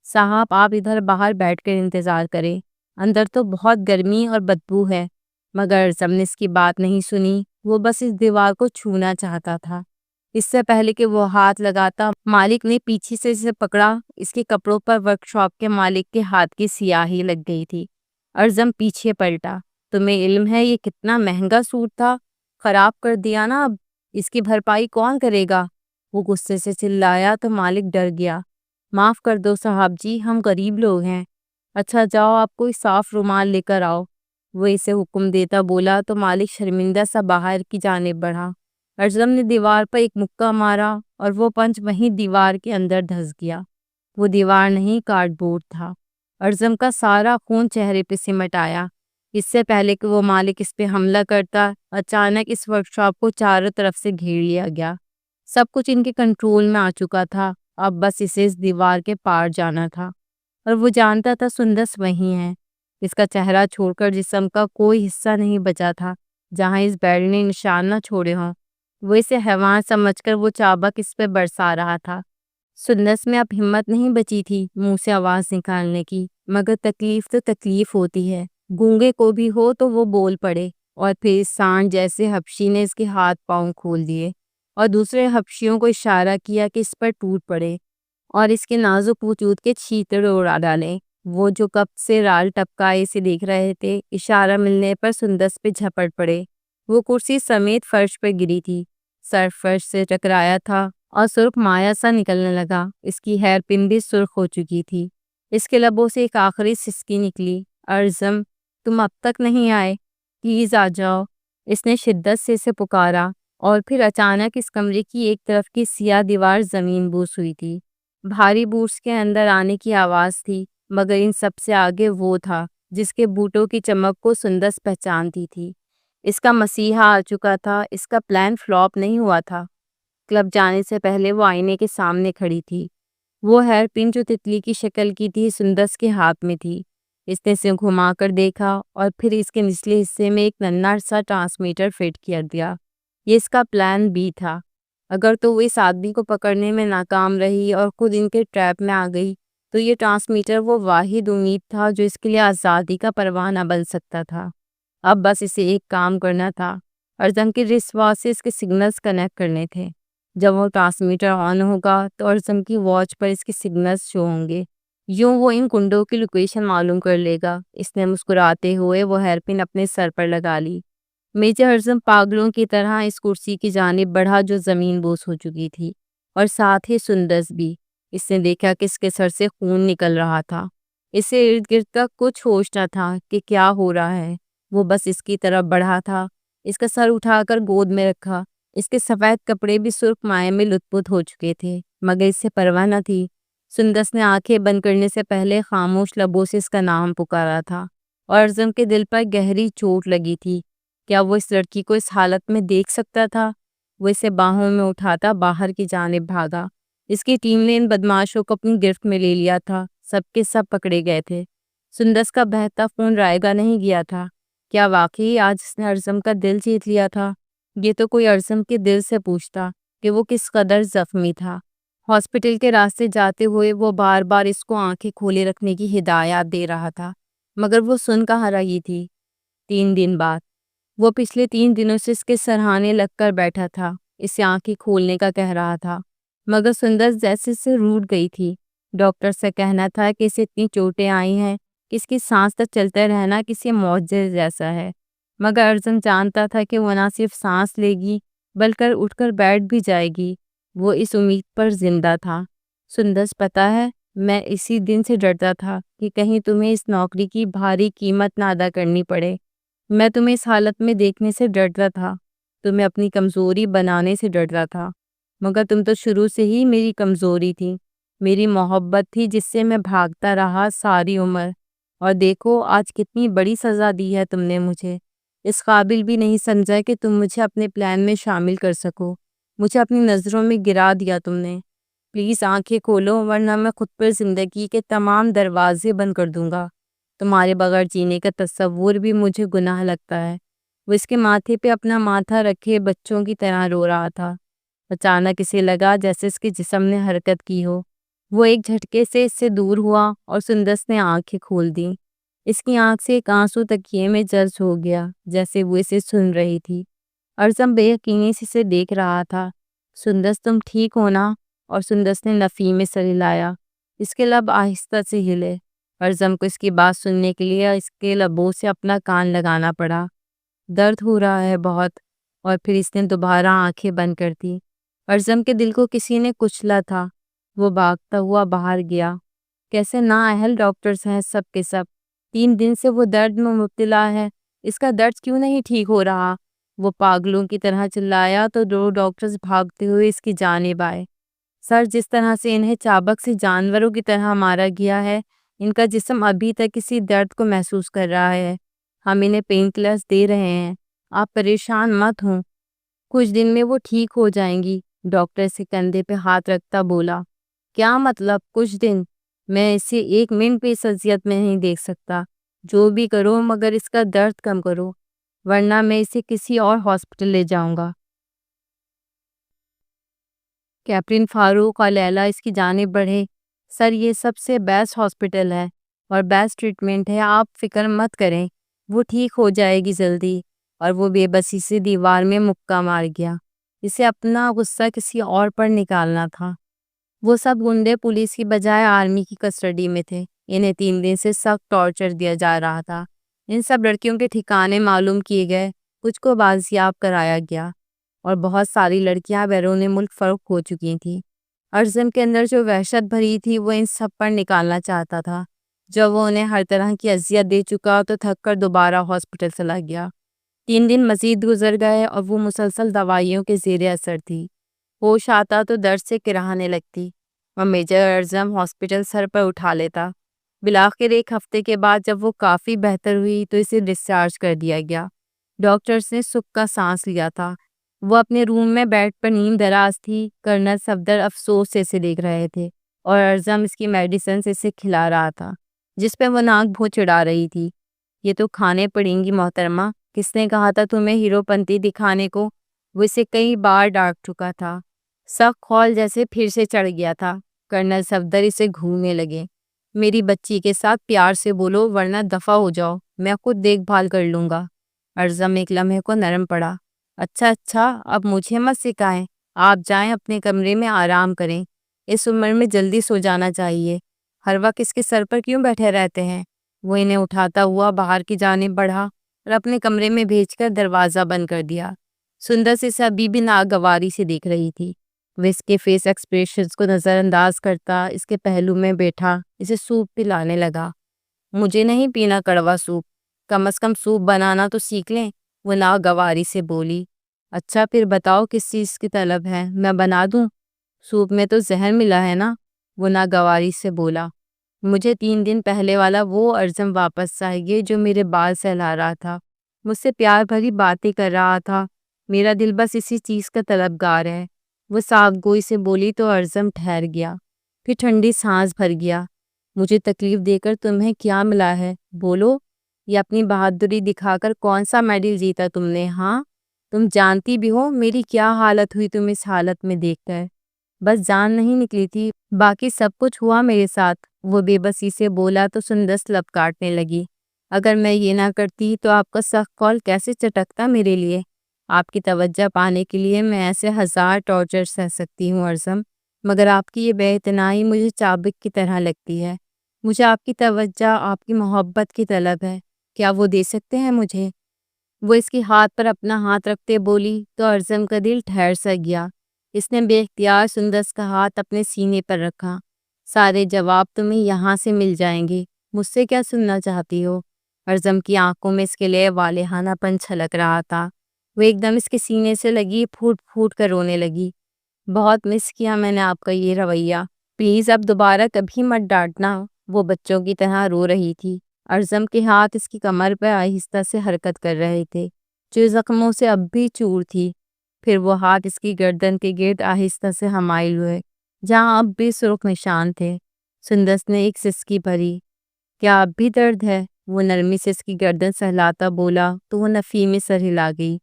صاحب، آپ ادھر باہر بیٹھ کر انتظار کریں، اندر تو بہت گرمی اور بدبو ہے۔ مگر اعظم نے اس کی بات نہیں سنی۔ وہ بس اس دیوار کو چھونا چاہتا تھا۔ اس سے پہلے کہ وہ ہاتھ لگاتا، مالک نے پیچھے سے اسے پکڑا۔ اس کے کپڑوں پر ورک شاپ کے مالک کے ہاتھ کی سیاہی لگ گئی تھی۔ اعظم پیچھے پلٹا۔ تمہیں علم ہے یہ کتنا مہنگا سوٹ تھا؟ خراب کر دیا نا، اب اس کی بھرپائی کون کرے گا؟ وہ غصے سے چلایا تو مالک ڈر گیا۔ معاف کر دو صاحب جی، ہم غریب لوگ ہیں۔ اچھا جاؤ، آپ کوئی صاف رومال لے کر آؤ، وہ اسے حکم دیتا بولا تو مالک شرمندہ سا باہر کی جانب بڑھا۔ اعظم نے دیوار پر ایک مکہ مارا اور وہ پنچ وہیں دیوار کے اندر دھس گیا۔ وہ دیوار نہیں، کارڈ بورڈ تھا۔ اعظم کا سارا خون چہرے پہ سمٹ آیا۔ اس سے پہلے کہ وہ مالک اس پہ حملہ کرتا، اچانک اس ورک شاپ کو چاروں طرف سے گھیر لیا گیا۔ سب کچھ ان کے کنٹرول میں آ چکا تھا، اب بس اسے اس دیوار کے پار جانا تھا، اور وہ جانتا تھا سندس وہیں ہے۔ اس کا چہرہ چھوڑ کر جسم کا کوئی حصہ نہیں بچا تھا جہاں اس بیڑ نے نشان نہ چھوڑے ہوں۔ وہ اسے حیوان سمجھ کر وہ چابک اس پہ برسا رہا تھا۔ سندس میں اب ہمت نہیں بچی تھی منہ سے آواز نکالنے کی، مگر تکلیف تو تکلیف ہوتی ہے، گونگے کو بھی ہو تو وہ بول پڑے۔ اور پھر اس سانڈ جیسے حبشی نے اس کے ہاتھ پاؤں کھول دیے اور دوسرے حبشیوں کو اشارہ کیا کہ اس پر ٹوٹ پڑے اور اس کے نازک وجود کے چھیتڑ اڑا ڈالیں۔ وہ جو کب سے رال ٹپکائے سے دیکھ رہے تھے، اشارہ ملنے پر سندس پہ جھپٹ پڑے۔ وہ کرسی سمیت فرش پر گری تھی، سر فرش سے ٹکرایا تھا اور سرخ مایہ سا نکلنے لگا۔ اس کی ہیئر پن بھی سرخ ہو چکی تھی۔ اس کے لبوں سے ایک آخری سسکی نکلی۔ اعظم، تم اب تک نہیں آئے، پلیز آ جاؤ، اس نے شدت سے اسے پکارا۔ اور پھر اچانک اس کمرے کی ایک طرف کی سیاہ دیوار زمین بوس ہوئی تھی۔ بھاری بوٹس کے اندر آنے کی آواز تھی، مگر ان سب سے آگے وہ تھا جس کے بوٹوں کی چمک کو سندس پہچانتی تھی۔ اس کا مسیحا آ چکا تھا۔ اس کا پلان فلاپ نہیں ہوا تھا۔ کلب جانے سے پہلے وہ آئینے کے سامنے کھڑی تھی۔ وہ ہیئر پن جو تتلی کی شکل کی تھی، سندس کے ہاتھ میں تھی۔ اس نے اسے گھما کر دیکھا اور پھر اس کے نچلے حصے میں ایک ننھا سا ٹرانسمیٹر فٹ کر دیا۔ یہ اس کا پلان بی تھا۔ اگر تو وہ اس آدمی کو پکڑنے میں ناکام رہی اور خود ان کے ٹریپ میں آ گئی، تو یہ ٹرانسمیٹر وہ واحد امید تھا جو اس کے لیے آزادی کا پروانہ بن سکتا تھا۔ اب بس اسے ایک کام کرنا تھا، اعظم کے رسٹ واچ سے اس کے سگنلز کنیکٹ کرنے تھے۔ جب وہ ٹرانسمیٹر آن ہوگا تو اعظم کی واچ پر اس کے سگنلز شو ہوں گے، یوں وہ ان کنڈوں کی لوکیشن معلوم کر لے گا۔ اس نے مسکراتے ہوئے وہ ہیئر پن اپنے سر پر لگا لی۔ میجر اعظم پاگلوں کی طرح اس کرسی کی جانب بڑھا جو زمین بوس ہو چکی تھی، اور ساتھ ہی سندس بھی۔ اس نے دیکھا کہ اس کے سر سے خون نکل رہا تھا۔ اسے ارد گرد کا کچھ ہوش نہ تھا کہ کیا ہو رہا ہے۔ وہ بس اس کی طرف بڑھا تھا، اس کا سر اٹھا کر گود میں رکھا۔ اس کے سفید کپڑے بھی سرخ مائع میں لت پت ہو چکے تھے، مگر اس سے پرواہ نہ تھی۔ سندس نے آنکھیں بند کرنے سے پہلے خاموش لبوں سے اس کا نام پکارا تھا، اور اعظم کے دل پر گہری چوٹ لگی تھی۔ کیا وہ اس لڑکی کو اس حالت میں دیکھ سکتا تھا؟ وہ اسے باہوں میں اٹھاتا باہر کی جانب بھاگا۔ اس کی ٹیم نے ان بدماشوں کو اپنی گرفت میں لے لیا تھا۔ سب کے سب پکڑے گئے تھے۔ سندس کا بہتا خون رائے گا نہیں گیا تھا۔ کیا واقعی آج اس نے ارزم کا دل جیت لیا تھا؟ یہ تو کوئی ارزم کے دل سے پوچھتا کہ وہ کس قدر زخمی تھا۔ ہاسپٹل کے راستے جاتے ہوئے وہ بار بار اس کو آنکھیں کھولے رکھنے کی ہدایات دے رہا تھا، مگر وہ سن کہاں رہی تھی۔ 3 دن بعد وہ پچھلے 3 دنوں سے اس کے سرہانے لگ کر بیٹھا تھا، اسے آنکھیں کھولنے کا کہہ رہا تھا، مگر سندر جیسے سے روٹھ گئی تھی۔ ڈاکٹر سے کہنا تھا کہ اسے اتنی چوٹیں آئی ہیں کہ اس کی سانس تک چلتے رہنا کسی معجزے جیسا ہے، مگر ارزم جانتا تھا کہ وہ نہ صرف سانس لے گی بلکہ اٹھ کر بیٹھ بھی جائے گی۔ وہ اس امید پر زندہ تھا۔ سندس، پتہ ہے، میں اسی دن سے ڈرتا تھا کہ کہیں تمہیں اس نوکری کی بھاری قیمت نہ ادا کرنی پڑے۔ میں تمہیں اس حالت میں دیکھنے سے ڈرتا تھا، تمہیں اپنی کمزوری بنانے سے ڈرتا تھا، مگر تم تو شروع سے ہی میری کمزوری تھی، میری محبت تھی جس سے میں بھاگتا رہا ساری عمر۔ اور دیکھو آج کتنی بڑی سزا دی ہے تم نے مجھے۔ اس قابل بھی نہیں سمجھا کہ تم مجھے اپنے پلان میں شامل کر سکو۔ مجھے اپنی نظروں میں گرا دیا تم نے۔ پلیز آنکھیں کھولو ورنہ میں خود پر زندگی کے تمام دروازے بند کر دوں گا۔ تمہارے بغیر جینے کا تصور بھی مجھے گناہ لگتا ہے۔ وہ اس کے ماتھے پہ اپنا ماتھا رکھے بچوں کی طرح رو رہا تھا۔ اچانک اسے لگا جیسے اس کے جسم نے حرکت کی ہو۔ وہ ایک جھٹکے سے اس سے دور ہوا اور سندس نے آنکھیں کھول دیں۔ اس کی آنکھ سے ایک آنسو تکیے میں جذب ہو گیا جیسے وہ اسے سن رہی تھی۔ ارزم بے یقینی سے اسے دیکھ رہا تھا۔ سندس، تم ٹھیک ہو نا؟ اور سندس نے نفی میں سر ہلایا۔ اس کے لب آہستہ سے ہلے۔ ارزم کو اس کی بات سننے کے لیے اس کے لبوں سے اپنا کان لگانا پڑا۔ درد ہو رہا ہے بہت۔ اور پھر اس نے دوبارہ آنکھیں بند کر دی۔ ارزم کے دل کو کسی نے کچلا تھا۔ وہ بھاگتا ہوا باہر گیا۔ کیسے نااہل ڈاکٹرز ہیں سب کے سب۔ 3 دن سے وہ درد میں مبتلا ہے۔ اس کا درد کیوں نہیں ٹھیک ہو رہا؟ وہ پاگلوں کی طرح چلایا تو 2 ڈاکٹرز بھاگتے ہوئے اس کی جانب آئے۔ سر، جس طرح سے انہیں چابک سے جانوروں کی طرح مارا گیا ہے، ان کا جسم ابھی تک کسی درد کو محسوس کر رہا ہے۔ ہم انہیں پین کلرز دے رہے ہیں۔ آپ پریشان مت ہوں، کچھ دن میں وہ ٹھیک ہو جائیں گی۔ ڈاکٹر سے کندھے پہ ہاتھ رکھتا بولا۔ کیا مطلب کچھ دن؟ میں اسے 1 منٹ بھی اس اذیت میں نہیں دیکھ سکتا۔ جو بھی کرو مگر اس کا درد کم کرو، ورنہ میں اسے کسی اور ہاسپٹل لے جاؤں گا۔ کیپٹن فاروق اور لیلا اس کی جانب بڑھے۔ سر، یہ سب سے بیسٹ ہاسپٹل ہے اور بیسٹ ٹریٹمنٹ ہے، آپ فکر مت کریں، وہ ٹھیک ہو جائے گی جلدی۔ اور وہ بے بسی سے دیوار میں مکہ مار گیا۔ اسے اپنا غصہ کسی اور پر نکالنا تھا۔ وہ سب گنڈے پولیس کی بجائے آرمی کی کسٹڈی میں تھے۔ انہیں 3 دن سے سخت ٹارچر دیا جا رہا تھا۔ ان سب لڑکیوں کے ٹھکانے معلوم کیے گئے، کچھ کو بازیاب کرایا گیا اور بہت ساری لڑکیاں بیرون ملک فروخت ہو چکی تھیں۔ ارزم کے اندر جو وحشت بھری تھی وہ ان سب پر نکالنا چاہتا تھا۔ جب وہ انہیں ہر طرح کی اذیت دے چکا تو تھک کر دوبارہ ہاسپٹل چلا گیا۔ 3 دن مزید گزر گئے اور وہ مسلسل دوائیوں کے زیر اثر تھی۔ ہوش آتا تو درد سے کراہنے لگتی اور میجر ارزم ہاسپٹل سر پر اٹھا لیتا۔ بالآخر 1 ہفتے کے بعد جب وہ کافی بہتر ہوئی تو اسے ڈسچارج کر دیا گیا۔ ڈاکٹرز نے سکھ کا سانس لیا تھا۔ وہ اپنے روم میں بیڈ پر نیم دراز تھی۔ کرنل صفدر افسوس سے اسے دیکھ رہے تھے اور ارزم اس کی میڈیسن سے اسے کھلا رہا تھا جس پہ وہ ناک بھوں چڑھا رہی تھی۔ یہ تو کھانے پڑیں گی محترمہ، کس نے کہا تھا تمہیں ہیرو پنتی دکھانے کو؟ وہ اسے کئی بار ڈانٹ چکا تھا۔ سخت خول جیسے پھر سے چڑھ گیا تھا۔ کرنل صفدر اسے گھورنے لگے۔ میری بچی کے ساتھ پیار سے بولو ورنہ دفع ہو جاؤ، میں خود دیکھ بھال کر لوں گا۔ ارزم ایک لمحے کو نرم پڑا۔ اچھا، اب مجھے مت سکھائیں، آپ جائیں اپنے کمرے میں آرام کریں۔ اس عمر میں جلدی سو جانا چاہیے، ہر وقت اس کے سر پر کیوں بیٹھے رہتے ہیں؟ وہ انہیں اٹھاتا ہوا باہر کی جانب بڑھا اور اپنے کمرے میں بھیج کر دروازہ بند کر دیا۔ سندر اسے ابھی بھی ناگواری سے دیکھ رہی تھی۔ وہ اس کے فیس ایکسپریشنز کو نظر انداز کرتا اس کے پہلو میں بیٹھا اسے سوپ پلانے لگا۔ مجھے نہیں پینا کڑوا سوپ، کم از کم سوپ بنانا تو سیکھ لیں، وہ ناگواری سے بولی۔ اچھا پھر بتاؤ کس چیز کی طلب ہے، میں بنا دوں؟ سوپ میں تو زہر ملا ہے نا، وہ ناگواری سے بولا۔ مجھے 3 دن پہلے والا وہ ارزم واپس چاہیے جو میرے بال سہلا رہا تھا۔ مجھ سے پیار بھری باتیں کر رہا تھا۔ میرا دل بس اسی چیز کا طلبگار ہے، وہ صاف گوئی سے بولی تو ارزم ٹھہر گیا، پھر ٹھنڈی سانس بھر گیا۔ مجھے تکلیف دے کر تمہیں کیا ملا ہے؟ بولو، یہ اپنی بہادری دکھا کر کون سا میڈل جیتا تم نے؟ ہاں، تم جانتی بھی ہو میری کیا حالت ہوئی تم اس حالت میں دیکھ کر۔ بس جان نہیں نکلی تھی، باقی سب کچھ ہوا میرے ساتھ، وہ بے بسی سے بولا تو سندس لب کاٹنے لگی۔ اگر میں یہ نہ کرتی تو آپ کا سخت کال کیسے چٹکتا میرے لیے؟ آپ کی توجہ پانے کے لیے میں ایسے 1000 ٹارچر سہ سکتی ہوں ارزم، مگر آپ کی یہ بے اعتنائی مجھے چابک کی طرح لگتی ہے۔ مجھے آپ کی توجہ، آپ کی محبت کی طلب ہے، کیا وہ دے سکتے ہیں مجھے؟ وہ اس کی ہاتھ پر اپنا ہاتھ رکھتے بولی تو ارزم کا دل ٹھہر سا گیا۔ اس نے بے اختیار سندس کا ہاتھ اپنے سینے پر رکھا۔ سارے جواب تمہیں یہاں سے مل جائیں گے، مجھ سے کیا سننا چاہتی ہو؟ ارزم کی آنکھوں میں اس کے لیے والہانہ پن چھلک رہا تھا۔ وہ ایک دم اس کے سینے سے لگی، پھوٹ پھوٹ کر رونے لگی۔ بہت مس کیا میں نے آپ کا یہ رویہ، پلیز اب دوبارہ کبھی مت ڈانٹنا۔ وہ بچوں کی طرح رو رہی تھی۔ ارزم کے ہاتھ اس کی کمر پر آہستہ سے حرکت کر رہے تھے، جو زخموں سے اب بھی چور تھی۔ پھر وہ ہاتھ اس کی گردن کے گرد آہستہ سے حمائل ہوئے، جہاں اب بھی سرخ نشان تھے۔ سندس نے ایک سسکی بھری، کیا اب بھی درد ہے؟ وہ نرمی سے اس کی گردن سہلاتا بولا تو وہ نفی میں سر ہلا گئی۔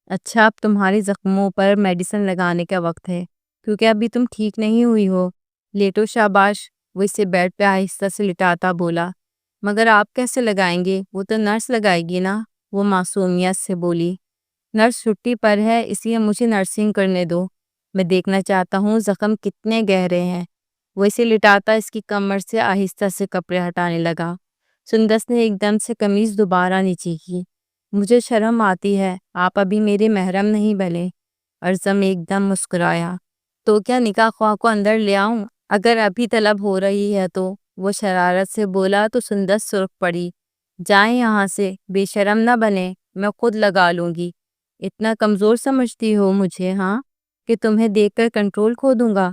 اچھا، اب تمہارے زخموں پر میڈیسن لگانے کا وقت ہے، کیونکہ ابھی تم ٹھیک نہیں ہوئی ہو۔ لیٹو، شاباش، وہ اسے بیڈ پہ آہستہ سے لٹاتا بولا۔ مگر آپ کیسے لگائیں گے؟ وہ تو نرس لگائے گی نا، وہ معصومیت سے بولی۔ نرس چھٹی پر ہے، اس لیے مجھے نرسنگ کرنے دو، میں دیکھنا چاہتا ہوں زخم کتنے گہرے ہیں۔ وہ اسے لٹاتا اس کی کمر سے آہستہ سے کپڑے ہٹانے لگا۔ سندس نے ایک دم سے قمیض دوبارہ نیچے کی۔ مجھے شرم آتی ہے، آپ ابھی میرے محرم نہیں بنے۔ ارزم ایک دم مسکرایا، تو کیا نکاح خواہ کو اندر لے آؤں اگر ابھی طلب ہو رہی ہے تو؟ وہ شرارت سے بولا تو سندس سرخ پڑی۔ جائیں یہاں سے، بے شرم نہ بنے، میں خود لگا لوں گی۔ اتنا کمزور سمجھتی ہو مجھے ہاں، کہ تمہیں دیکھ کر کنٹرول کھو دوں گا؟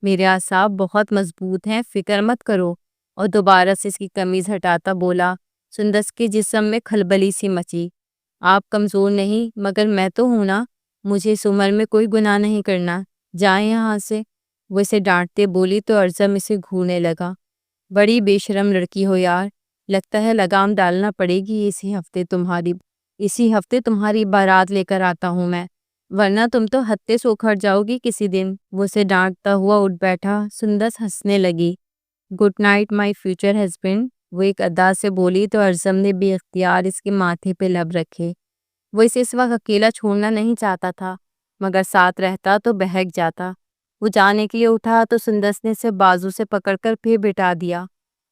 میرے اعصاب بہت مضبوط ہیں، فکر مت کرو۔ اور دوبارہ سے اس کی قمیض ہٹاتا بولا۔ سندس کے جسم میں کھلبلی سی مچی۔ آپ کمزور نہیں، مگر میں تو ہوں نا، مجھے اس عمر میں کوئی گناہ نہیں کرنا، جائیں یہاں سے۔ وہ اسے ڈانٹتے بولی تو ارزم اسے گھورنے لگا۔ بڑی بے شرم لڑکی ہو یار، لگتا ہے لگام ڈالنا پڑے گی اسی ہفتے تمہاری بارات لے کر آتا ہوں میں، ورنہ تم تو ہتے سے اکھڑ جاؤ گی کسی دن۔ وہ اسے ڈانٹتا ہوا اٹھ بیٹھا۔ سندس ہنسنے لگی۔ Good night my future husband, وہ ایک ادا سے بولی تو ارزم نے بے اختیار اس کے ماتھے پہ لب رکھے۔ وہ اسے اس وقت اکیلا چھوڑنا نہیں چاہتا تھا، مگر ساتھ رہتا تو بہک جاتا۔ وہ جانے کے لیے اٹھا تو سندس نے اسے بازو سے پکڑ کر پھر بٹھا دیا۔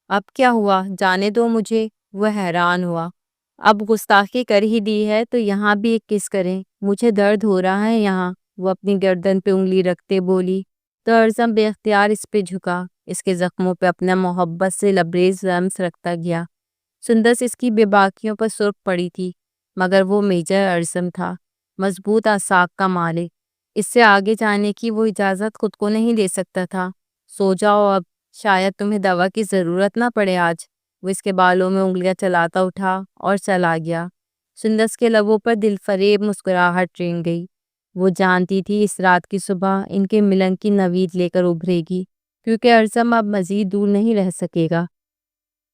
اب کیا ہوا؟ جانے دو مجھے۔ وہ حیران ہوا۔ اب گستاخی کر ہی دی ہے تو یہاں بھی ایک کس کریں، مجھے درد ہو رہا ہے یہاں، وہ اپنی گردن پہ انگلی رکھتے بولی تو ارزم بے اختیار اس پہ جھکا، اس کے زخموں پہ اپنا محبت سے لبریز لمس رکھتا گیا۔ سندس اس کی بے باکیوں پر سرخ پڑی تھی، مگر وہ میجر ارزم تھا، مضبوط اعصاب کا مالک۔ اس سے آگے جانے کی وہ اجازت خود کو نہیں دے سکتا تھا۔ سو جاؤ اب، شاید تمہیں دوا کی ضرورت نہ پڑے آج۔ وہ اس کے بالوں میں انگلیاں چلاتا اٹھا اور چلا گیا۔ سندس کے لبوں پر دل فریب مسکراہٹ رنگ گئی۔ وہ جانتی تھی اس رات کی صبح ان کے ملن کی نوید لے کر ابھرے گی، کیونکہ ارزم اب مزید دور نہیں رہ سکے گا۔